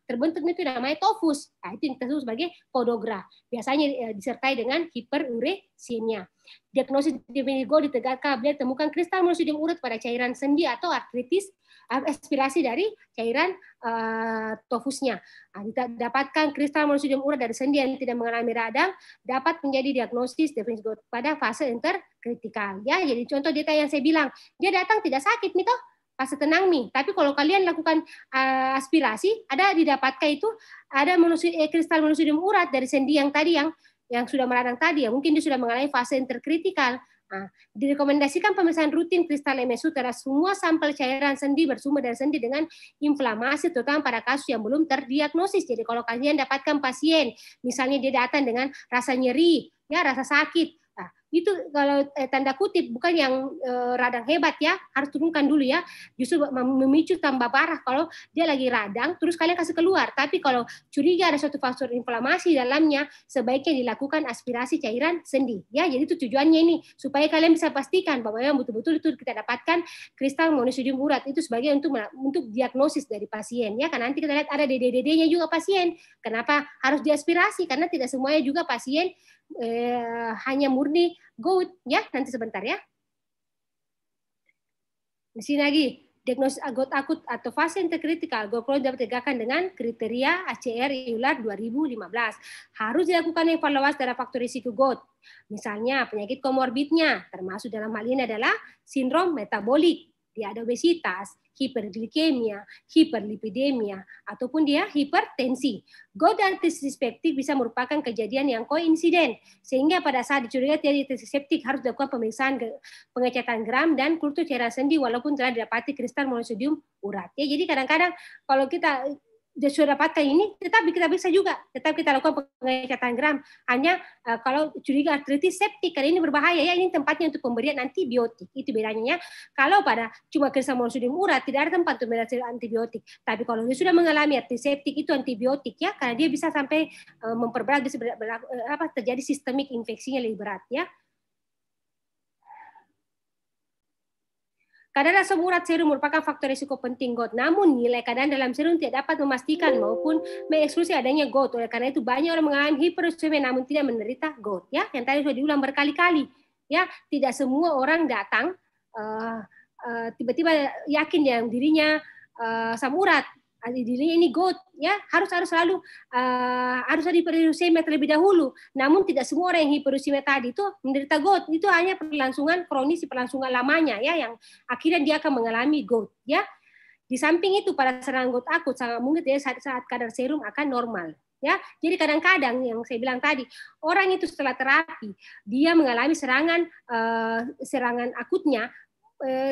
S1: terbentuk itu namanya tofus. Nah, itu yang disebut sebagai podograf. Biasanya disertai dengan hiperursemia. Diagnosis definisi gout ditegakkan bila ditemukan kristal monosodium urat pada cairan sendi atau artritis aspirasi dari cairan tofusnya. Dapatkan kristal monosodium urat dari sendi yang tidak mengalami radang dapat menjadi diagnosis definisi gout pada fase interkritikal. Ya, jadi contoh data yang saya bilang, dia datang tidak sakit nih toh, fase tenang nih. Tapi kalau kalian lakukan aspirasi, ada didapatkan itu ada kristal monosodium urat dari sendi yang tadi yang sudah meradang tadi ya, mungkin dia sudah mengalami fase interkritikal. Nah, direkomendasikan pemeriksaan rutin kristal MSU terhadap semua sampel cairan sendi bersumber dari sendi dengan inflamasi, terutama pada kasus yang belum terdiagnosis. Jadi kalau kalian dapatkan pasien, misalnya dia datang dengan rasa nyeri, ya rasa sakit, nah, itu kalau tanda kutip bukan yang radang hebat ya, harus turunkan dulu ya. Justru memicu tambah parah kalau dia lagi radang, terus kalian kasih keluar. Tapi kalau curiga ada suatu faktor inflamasi dalamnya, sebaiknya dilakukan aspirasi cairan sendi. Ya, jadi itu tujuannya ini supaya kalian bisa pastikan bahwa yang betul-betul itu kita dapatkan kristal monosodium urat itu sebagai untuk diagnosis dari pasien. Ya, karena nanti kita lihat ada DD-nya juga pasien. Kenapa harus diaspirasi? Karena tidak semuanya juga pasien hanya murni gout ya, nanti sebentar ya. Di sini lagi diagnosis gout akut atau fase interkritikal gout kronis dapat ditegakkan dengan kriteria ACR EULAR 2015. Harus dilakukan evaluasi terhadap faktor risiko gout. Misalnya penyakit komorbidnya, termasuk dalam hal ini adalah sindrom metabolik. Dia ada obesitas, hiperglikemia, hiperlipidemia, ataupun dia hipertensi. Gout artritis septik bisa merupakan kejadian yang koinsiden, sehingga pada saat dicurigai terjadi artritis septik harus dilakukan pemeriksaan pengecatan gram dan kultur cairan sendi walaupun telah didapati kristal monosodium urat. Ya, jadi kadang-kadang kalau kita sudah dapatkan ini, tetapi kita bisa juga tetap kita lakukan pengecatan gram. Hanya kalau curiga artritis septik, karena ini berbahaya ya, ini tempatnya untuk pemberian antibiotik. Itu bedanya. Kalau pada cuma kristal monosodium urat, tidak ada tempat untuk memberikan antibiotik. Tapi kalau dia sudah mengalami artritis septik, itu antibiotik ya, karena dia bisa sampai memperberat, bisa terjadi sistemik infeksinya lebih berat ya. Kadar asam urat serum merupakan faktor risiko penting gout. Namun nilai kadar dalam serum tidak dapat memastikan maupun mengeksklusi adanya gout. Oleh karena itu banyak orang mengalami hiperursemia namun tidak menderita gout. Ya, yang tadi sudah diulang berkali-kali. Ya, tidak semua orang datang tiba-tiba yakin yang dirinya asam urat, dirinya ini gout. Ya, harus selalu harus ada hiperursemia terlebih dahulu. Namun tidak semua orang yang hiperursemia tadi itu menderita gout. Itu hanya perlangsungan kronis, perlangsungan lamanya ya, yang akhirnya dia akan mengalami gout ya. Di samping itu pada serangan gout akut sangat mungkin ya saat kadar serum akan normal ya. Jadi kadang-kadang yang saya bilang tadi, orang itu setelah terapi dia mengalami serangan akutnya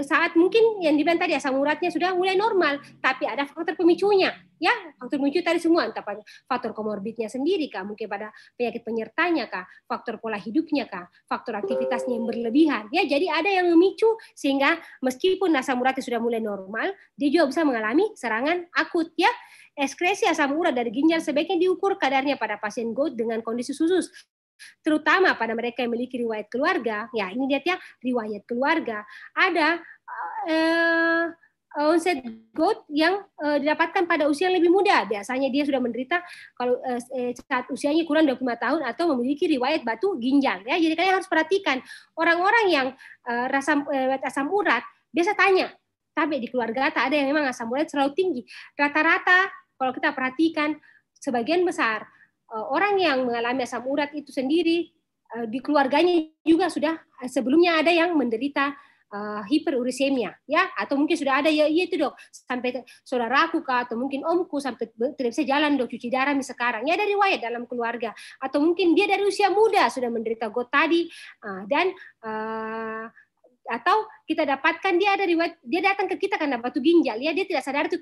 S1: saat mungkin yang dibilang tadi asam uratnya sudah mulai normal, tapi ada faktor pemicunya, ya faktor pemicu tadi semua, entah faktor komorbidnya sendiri kah, mungkin pada penyakit penyertanya kah, faktor pola hidupnya kah, faktor aktivitasnya yang berlebihan, ya jadi ada yang memicu sehingga meskipun asam uratnya sudah mulai normal, dia juga bisa mengalami serangan akut, ya. Ekskresi asam urat dari ginjal sebaiknya diukur kadarnya pada pasien gout dengan kondisi khusus. Terutama pada mereka yang memiliki riwayat keluarga, ya ini lihat ya, riwayat keluarga, ada onset gout yang didapatkan pada usia yang lebih muda, biasanya dia sudah menderita kalau saat usianya kurang 25 tahun atau memiliki riwayat batu ginjal, ya jadi kalian harus perhatikan orang-orang yang asam urat, biasa tanya, tapi di keluarga tak ada yang memang asam urat terlalu tinggi, rata-rata kalau kita perhatikan sebagian besar orang yang mengalami asam urat itu sendiri di keluarganya juga sudah sebelumnya ada yang menderita hiperurisemia, ya, atau mungkin sudah ada ya itu dok, sampai saudaraku kah, atau mungkin omku sampai tidak bisa jalan dok, cuci darah sekarang, ya ada riwayat dalam keluarga, atau mungkin dia dari usia muda sudah menderita GOT tadi, dan atau kita dapatkan dia ada riwayat, dia datang ke kita karena batu ginjal, ya dia tidak sadar itu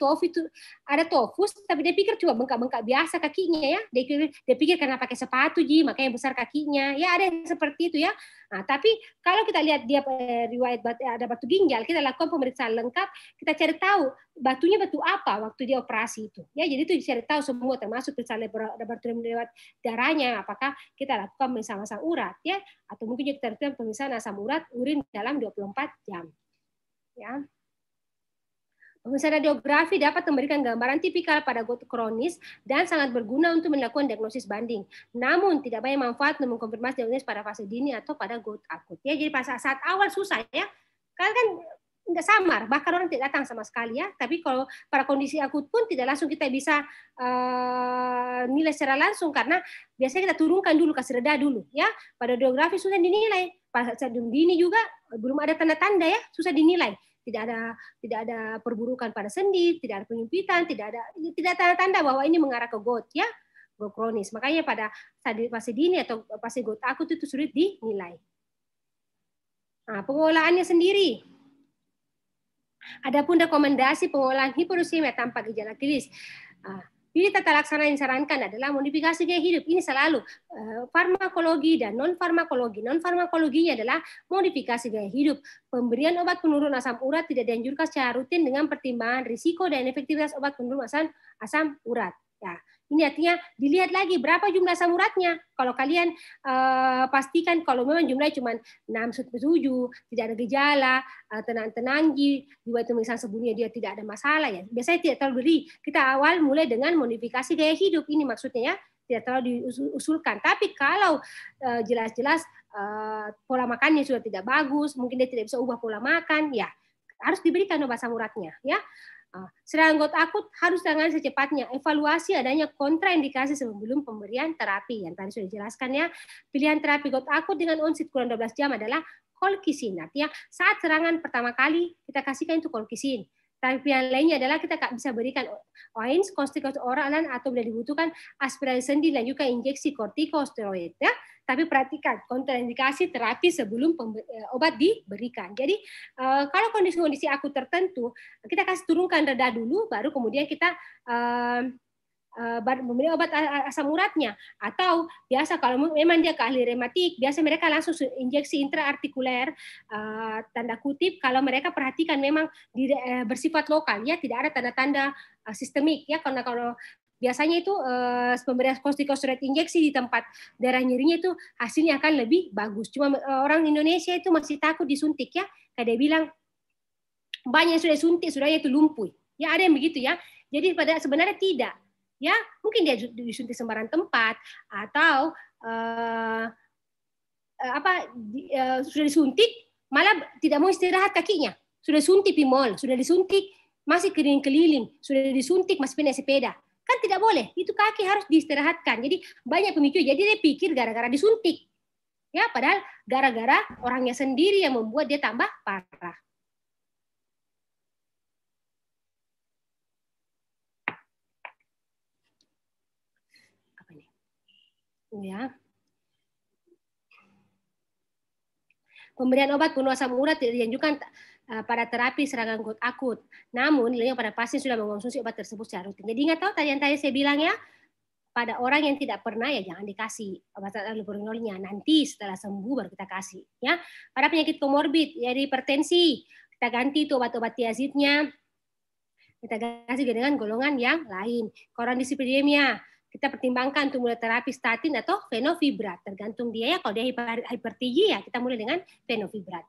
S1: ada tofus, tapi dia pikir cuma bengkak-bengkak biasa kakinya, ya dia pikir karena pakai sepatu makanya besar kakinya, ya ada yang seperti itu ya. Nah, tapi kalau kita lihat dia riwayat ada batu ginjal, kita lakukan pemeriksaan lengkap, kita cari tahu batunya batu apa waktu dia operasi itu, ya jadi itu cari tahu semua termasuk periksa laboratorium lewat darahnya, apakah kita lakukan pemeriksaan asam urat, ya, atau mungkin kita lakukan pemeriksaan asam urat urin dalam 24 jam. Ya. Pemeriksaan radiografi dapat memberikan gambaran tipikal pada GOT kronis dan sangat berguna untuk melakukan diagnosis banding. Namun tidak banyak manfaat untuk mengkonfirmasi diagnosis pada fase dini atau pada GOT akut. Ya, jadi pada saat awal susah ya, karena kan nggak samar, bahkan orang tidak datang sama sekali ya. Tapi kalau pada kondisi akut pun tidak langsung kita bisa nilai secara langsung, karena biasanya kita turunkan dulu, kasih reda dulu ya. Pada radiografi susah dinilai. Pada saat dini juga belum ada tanda-tanda ya, susah dinilai. Tidak ada perburukan pada sendi, tidak ada penyempitan, tidak tanda-tanda bahwa ini mengarah ke GOT ya, GOT kronis. Makanya pada fase dini atau fase GOT akut itu sulit dinilai. Nah, pengolahannya sendiri. Adapun rekomendasi pengolahan hiperursemia tanpa gejala klinis. Jadi tata laksana yang disarankan adalah modifikasi gaya hidup. Ini selalu farmakologi dan non-farmakologi. Non-farmakologinya adalah modifikasi gaya hidup. Pemberian obat penurun asam urat tidak dianjurkan secara rutin dengan pertimbangan risiko dan efektivitas obat penurun asam urat. Ya, ini artinya dilihat lagi berapa jumlah asam uratnya. Kalau kalian pastikan kalau memang jumlahnya cuma 6-7, tidak ada gejala, tenang-tenang, juga pemeriksaan sebelumnya dia tidak ada masalah ya. Biasanya tidak terlalu beri. Kita awal mulai dengan modifikasi gaya hidup, ini maksudnya ya, tidak terlalu diusulkan. Tapi kalau jelas-jelas pola makannya sudah tidak bagus, mungkin dia tidak bisa ubah pola makan, ya harus diberikan obat asam uratnya ya. Sedangkan GOT akut harus ditangani secepatnya. Evaluasi adanya kontraindikasi sebelum pemberian terapi. Yang tadi sudah dijelaskan ya. Pilihan terapi GOT akut dengan onset kurang 12 jam adalah colchicine. Artinya saat serangan pertama kali kita kasihkan itu colchicine. Tapi yang lainnya adalah kita bisa berikan OAINS, kortikosteroid oralan, atau bila dibutuhkan aspirasi sendi dan juga injeksi kortikosteroid ya. Tapi perhatikan kontraindikasi terapi sebelum obat diberikan. Jadi kalau kondisi-kondisi akut tertentu kita kasih turunkan reda dulu, baru kemudian kita memberi obat asam uratnya. Atau biasa kalau memang dia ke ahli rematik, biasa mereka langsung injeksi intraartikuler, tanda kutip, kalau mereka perhatikan memang bersifat lokal ya, tidak ada tanda-tanda sistemik ya, karena kalau biasanya itu pemberian kortikosteroid injeksi di tempat darah nyerinya itu hasilnya akan lebih bagus. Cuma orang Indonesia itu masih takut disuntik ya. Kayak dia bilang banyak yang sudah disuntik, sudah itu lumpuh. Ya ada yang begitu ya. Jadi pada sebenarnya tidak. Ya mungkin dia disuntik sembarang tempat atau sudah disuntik malah tidak mau istirahat kakinya. Sudah suntik pimol, sudah disuntik masih keliling-keliling, sudah disuntik masih pindah sepeda. Kan tidak boleh, itu kaki harus diistirahatkan. Jadi banyak pemicu, jadi dia pikir gara-gara disuntik. Ya, padahal gara-gara orangnya sendiri yang membuat dia tambah parah. Apa ini? Ya. Pemberian obat penuh asam urat tidak dianjurkan pada terapi serangan GOT akut. Namun, nilainya pada pasien sudah mengonsumsi obat tersebut secara rutin. Jadi ingat tahu tadi yang tadi saya bilang ya, pada orang yang tidak pernah ya jangan dikasih obat allopurinolnya. Nanti setelah sembuh baru kita kasih. Ya, pada penyakit komorbid, ya hipertensi, kita ganti itu obat-obat tiazidnya. Kita ganti dengan golongan yang lain. Koron dislipidemia, kita pertimbangkan untuk mulai terapi statin atau fenofibrat. Tergantung dia ya. Kalau dia hipertensi ya kita mulai dengan fenofibrat.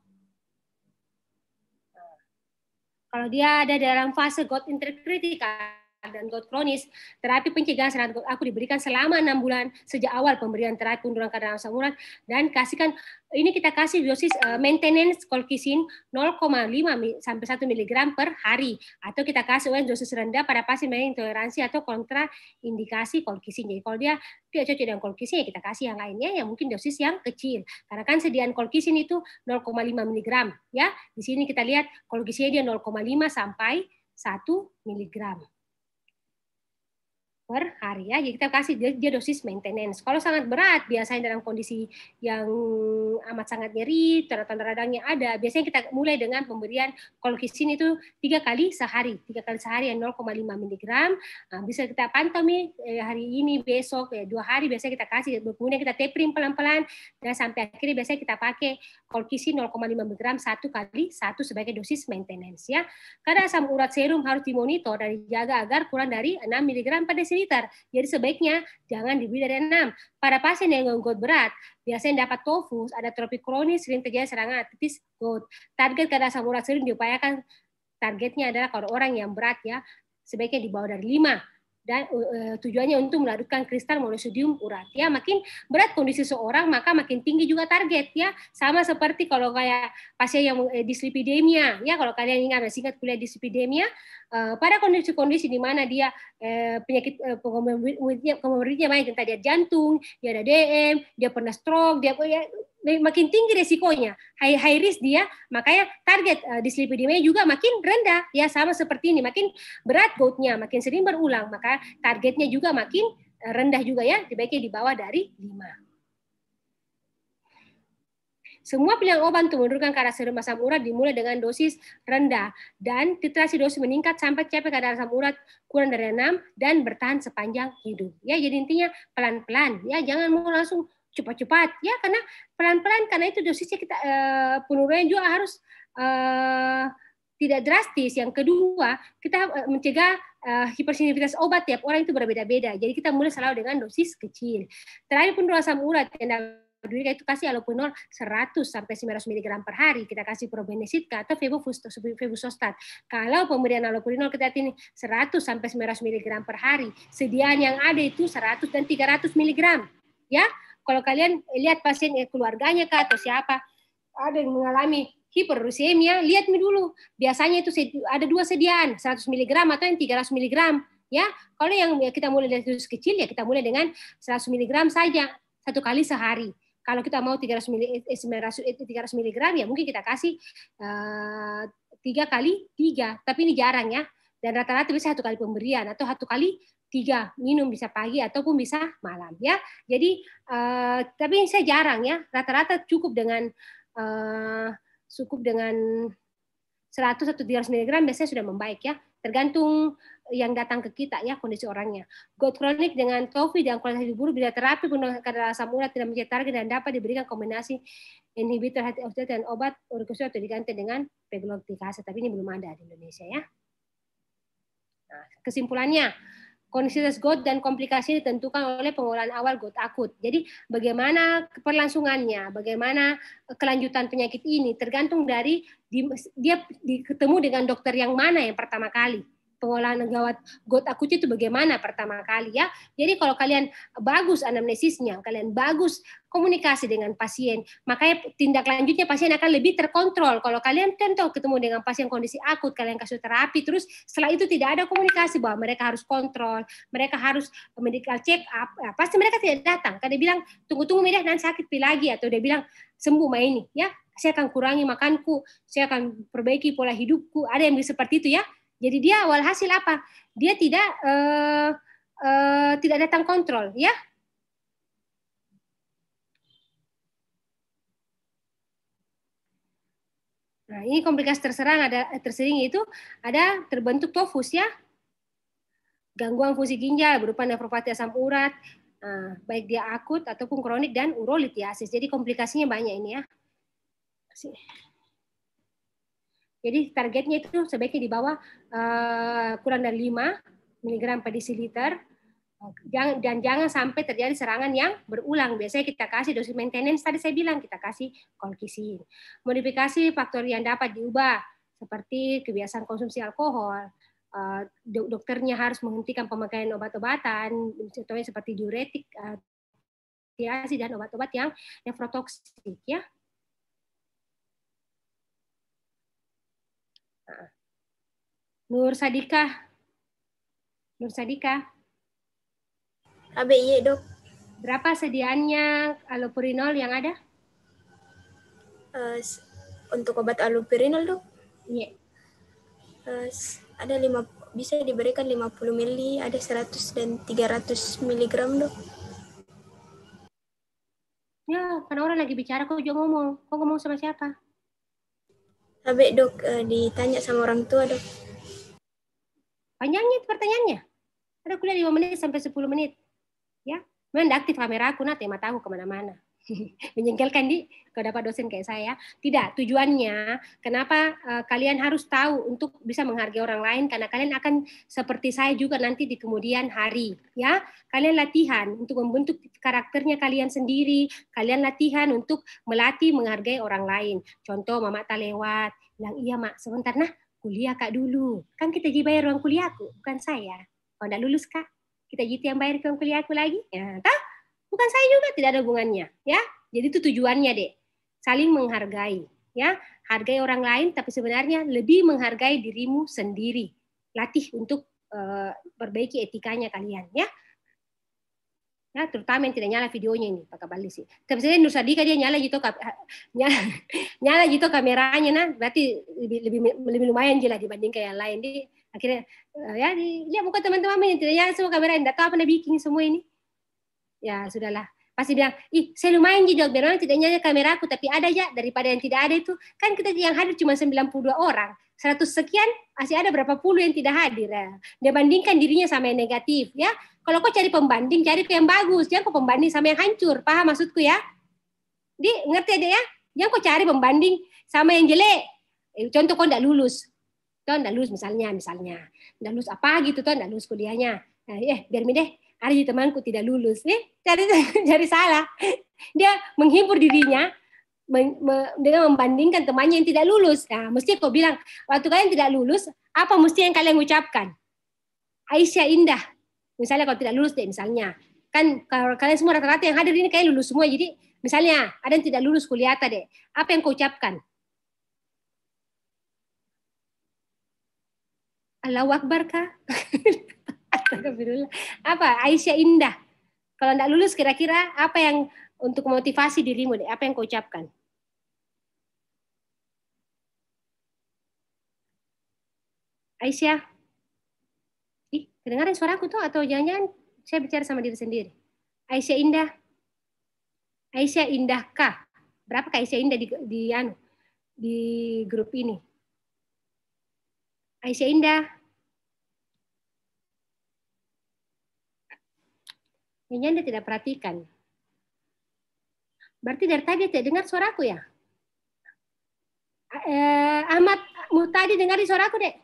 S1: Kalau dia ada dalam fase GOT interkritikal dan GOT kronis, terapi pencegahan serangan GOT akut diberikan selama 6 bulan sejak awal pemberian terapi penurunan kadar asam urat dan kasihkan ini kita kasih dosis maintenance colchicine 0,5 sampai 1 mg per hari, atau kita kasih dosis rendah pada pasien dengan intoleransi atau kontraindikasi colchicine. Jadi kalau dia tidak cocok dengan colchicine, ya kita kasih yang lainnya yang mungkin dosis yang kecil. Karena kan sediaan colchicine itu 0,5 mg ya. Di sini kita lihat colchicine dia 0,5 sampai 1 mg per hari ya. Jadi kita kasih dia dosis maintenance. Kalau sangat berat, biasanya dalam kondisi yang amat sangat nyeri, tanda-tanda radangnya ada, biasanya kita mulai dengan pemberian colchicine itu 3 kali sehari yang 0,5 mg. Nah, bisa kita pantau nih hari ini, besok, 2 hari biasanya kita kasih, kemudian kita tapering pelan-pelan dan sampai akhirnya biasanya kita pakai colchicine 0,5 mg 1 kali 1 sebagai dosis maintenance ya. Karena asam urat serum harus dimonitor dan dijaga agar kurang dari 6 mg per desiliter. Jadi sebaiknya jangan lebih dari 6. Pada pasien yang gout berat, biasanya dapat TOFUS, ada tropi kronis, sering terjadi serangan artritis gout. Target kadar asam urat serum diupayakan, targetnya adalah kalau orang yang berat ya, sebaiknya di bawah dari 5. Dan tujuannya untuk melarutkan kristal monosodium urat ya. Makin berat kondisi seorang maka makin tinggi juga target ya. Sama seperti kalau kayak pasien yang dislipidemia ya, kalau kalian ingat singkat kuliah dislipidemia, pada kondisi-kondisi di mana dia penyakit komorbidnya banyak, entah dia jantung, dia ada DM, dia pernah stroke, dia makin tinggi resikonya, high risk dia, makanya target dislipidemia juga makin rendah ya. Sama seperti ini, makin berat goutnya, makin sering berulang, maka targetnya juga makin rendah juga ya, sebaiknya di bawah dari 5. Semua pilihan obat untuk menurunkan kadar serum asam urat dimulai dengan dosis rendah dan titrasi dosis meningkat sampai capai kadar asam urat kurang dari 6 dan bertahan sepanjang hidup. Ya, jadi intinya pelan-pelan ya, jangan mau langsung cepat-cepat ya, karena pelan-pelan, karena itu dosisnya kita penurunan juga harus tidak drastis. Yang kedua, kita mencegah hipersensitivitas obat tiap orang itu berbeda-beda. Jadi kita mulai selalu dengan dosis kecil. Terakhir penurunan asam urat yang itu kasih allopurinol 100 sampai 900 mg per hari, kita kasih probenecid atau febuxostat. Kalau pemberian allopurinol kita ini 100 sampai 900 mg per hari, sediaan yang ada itu 100 dan 300 mg. Ya, kalau kalian lihat pasien keluarganya kah atau siapa ada yang mengalami hiperuricemia, lihat dulu. Biasanya itu ada 2 sediaan, 100 mg atau yang 300 mg. Ya, kalau yang kita mulai dari dosis kecil ya kita mulai dengan 100 mg saja 1 kali sehari. Kalau kita mau 300 mg ya mungkin kita kasih 3 kali 3, tapi ini jarang ya. Dan rata-rata bisa 1 kali pemberian atau 1 kali 3 minum, bisa pagi ataupun bisa malam ya. Jadi tapi saya jarang ya, rata-rata cukup dengan 100 atau 300 mg biasanya sudah membaik ya. Tergantung yang datang ke kita ya, kondisi orangnya. Gout kronik dengan TOFI dan kualitas hidup buruk bila terapi penurunan kadar asam urat tidak mencapai target dan dapat diberikan kombinasi inhibitor antioksidan dan obat uricosal atau diganti dengan pegloticase. Tapi ini belum ada di Indonesia ya. Nah, kesimpulannya, kondisi gout dan komplikasi ditentukan oleh pengolahan awal gout akut. Jadi bagaimana keberlangsungannya, bagaimana kelanjutan penyakit ini tergantung dari dia ketemu dengan dokter yang mana yang pertama kali. Pengolahan gout akut itu bagaimana pertama kali ya. Jadi kalau kalian bagus anamnesisnya, kalian bagus komunikasi dengan pasien, makanya tindak lanjutnya pasien akan lebih terkontrol. Kalau kalian tentu ketemu dengan pasien kondisi akut, kalian kasih terapi, terus setelah itu tidak ada komunikasi bahwa mereka harus kontrol, mereka harus medical check up, pasti mereka tidak datang. Karena dia bilang, tunggu-tunggu Medah, nanti sakit lagi, atau dia bilang, sembuh mah ini, ya, saya akan kurangi makanku, saya akan perbaiki pola hidupku, ada yang seperti itu ya. Jadi dia awal hasil apa? Dia tidak datang kontrol, ya. Nah, ini komplikasi tersering itu ada terbentuk TOFUS ya. Gangguan fungsi ginjal berupa nefropati asam urat, baik dia akut ataupun kronik, dan urolitiasis. Jadi komplikasinya banyak ini ya. Jadi targetnya itu sebaiknya di bawah kurang dari 5 mg per desiliter. Dan jangan sampai terjadi serangan yang berulang. Biasanya kita kasih dosis maintenance, tadi saya bilang kita kasih colchicine. Modifikasi faktor yang dapat diubah seperti kebiasaan konsumsi alkohol, dokternya harus menghentikan pemakaian obat-obatan, contohnya seperti diuretik, dan obat-obat yang nefrotoksik ya. Nur Sadika. Nur Sadika.
S5: ABY dok.
S1: Berapa sediaannya allopurinol yang ada?
S5: Untuk obat allopurinol dok?
S1: Iya.
S5: Ada bisa diberikan 50 mili, ada 100 dan 300 miligram dok.
S1: Ya, karena orang lagi bicara, kok juga ngomong. Kok ngomong sama siapa?
S5: AB dok, ditanya sama orang tua dok.
S1: Panjangnya pertanyaannya. Ada kuliah 5 menit sampai 10 menit. Ya, memang aktif kamera aku, nanti mataku kemana-mana. Menjengkelkan kalau dapat dosen kayak saya. Tidak, tujuannya kenapa kalian harus tahu untuk bisa menghargai orang lain, karena kalian akan seperti saya juga nanti di kemudian hari, ya. Kalian latihan untuk membentuk karakternya kalian sendiri, kalian latihan untuk melatih menghargai orang lain. Contoh Mama tak lewat, bilang iya Mak, sebentar nah, kuliah Kak dulu. Kan kita bayar uang kuliahku, bukan saya. Kalau enggak lulus Kak, kita yang bayar uang kuliahku lagi. Ya, tahu? Bukan saya juga, tidak ada hubungannya, ya. Jadi itu tujuannya, Dek. Saling menghargai, ya. Hargai orang lain, tapi sebenarnya lebih menghargai dirimu sendiri. Latih untuk perbaiki etikanya kalian, ya. Ya, terutama yang tidak nyala videonya ini, Pak Kabali sih. Tapi sebenarnya Nur Sadika dia nyala gitu kameranya, nah. Berarti lebih lumayan jelas dibandingkan yang lain. Dia akhirnya ya lihat muka teman-teman yang tidak nyala semua kamera, enggak tahu apa dia bikin semua ini. Ya sudahlah, pasti bilang, saya lumayan juga, biar orang tidak nyala kameraku, tapi ada aja, daripada yang tidak ada itu, kan kita yang hadir cuma 92 orang, 100 sekian, masih ada berapa puluh yang tidak hadir. Ya. Dia bandingkan dirinya sama yang negatif, ya. Kalau kau cari pembanding, cari yang bagus, jangan kau pembanding sama yang hancur, paham maksudku ya? Ngerti aja ya? Jangan kau cari pembanding sama yang jelek. Contoh kau tidak lulus, misalnya, tidak lulus apa gitu, tidak lulus kuliahnya. Nah, biar deh. Ada temanku tidak lulus, cari salah. Dia menghibur dirinya dengan membandingkan temannya yang tidak lulus. Nah, mesti kau bilang, waktu kalian tidak lulus, apa mesti yang kalian ucapkan? Aisyah Indah. Misalnya kalau tidak lulus deh, misalnya. Kan kalau kalian semua rata-rata yang hadir ini kayak lulus semua. Jadi misalnya ada yang tidak lulus kuliah deh. Apa yang kau ucapkan? Allahu Akbar kah? Apa Aisyah Indah? Kalau tidak lulus kira-kira apa yang untuk motivasi dirimu deh? Apa yang kau ucapkan? Aisyah, kedengaran suaraku tuh atau jangan-jangan saya bicara sama diri sendiri? Aisyah Indah, Aisyah Indahkah? Berapa Aisyah Indah di grup ini? Aisyah Indah. Ini Anda tidak perhatikan. Berarti dari tadi tidak dengar suaraku ya? Ahmad Muhtadi dengar suaraku, Dek?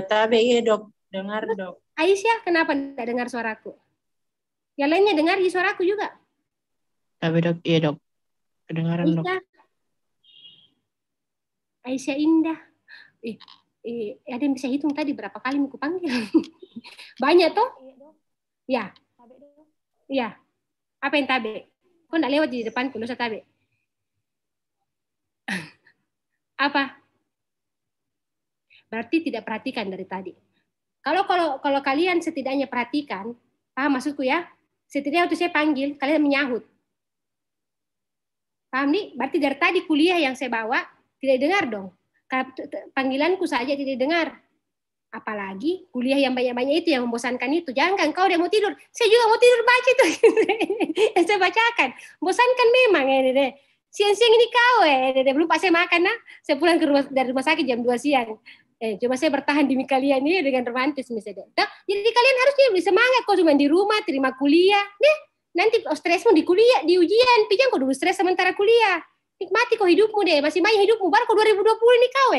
S3: Tabe iya dok, dengar dok.
S1: Aisyah, kenapa tidak dengar suaraku? Yang lainnya dengar di suaraku juga?
S3: Tabe dok, iya dok. Kedengaran dok.
S1: Aisyah Indah. Ada yang bisa hitung tadi berapa kali aku panggil? Banyak tuh? Ya. Iya. Apa yang tabe? Kok enggak lewat di depanku, lu tabe? Apa? Berarti tidak perhatikan dari tadi. Kalau kalian setidaknya perhatikan, paham maksudku ya? Setidaknya waktu saya panggil, kalian menyahut. Paham nih? Berarti dari tadi kuliah yang saya bawa tidak dengar dong. Panggilanku saja tidak dengar. Apalagi kuliah yang banyak-banyak itu yang membosankan itu. Jangan kau udah mau tidur. Saya juga mau tidur baca itu. Yang saya bacakan. Bosankan memang ya deh. Siang-siang ini kau belum pas saya makan nah. Saya pulang dari rumah sakit jam 2 siang. Cuma saya bertahan demi kalian ini dengan romantis misalnya. Nah, jadi kalian harusnya lebih semangat kau cuma di rumah terima kuliah. Nanti stresmu di kuliah, di ujian. Jangan kau dulu stres sementara kuliah. Nikmati kau hidupmu deh. Masih banyak hidupmu. Baru kau 2020 ini kau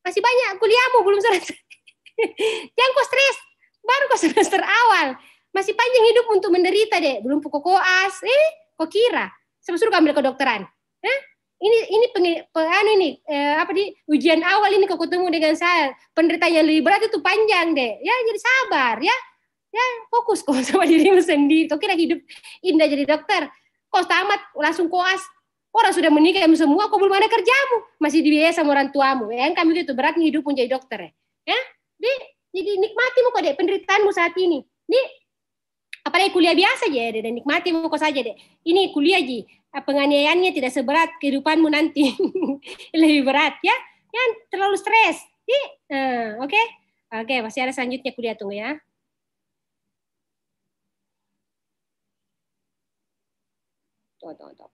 S1: masih banyak kuliahmu belum selesai. Jangan kau stres, baru kau semester awal. Masih panjang hidup untuk menderita deh. Belum pokok koas, kau kira? Saya suruh ambil kedokteran. Ini ujian awal ini kau ketemu dengan saya. Penderitaan yang lebih berat itu panjang deh. Ya jadi sabar ya. Ya fokus kau sama dirimu sendiri. Kau kira hidup indah jadi dokter? Kau tamat langsung koas. Orang sudah menikah semua, kok belum ada kerjamu, masih dibiayai sama orang tuamu. Yang kami itu berat hidup pun jadi dokter ya. Jadi nikmatimu kok dek penderitaanmu saat ini. Apalagi kuliah biasa aja deh, nikmati kok saja deh. Ini kuliah ji, penganiayaannya tidak seberat kehidupanmu nanti, lebih berat ya. Yang terlalu stres. Oke, masih ada selanjutnya kuliah tunggu ya. Tuh.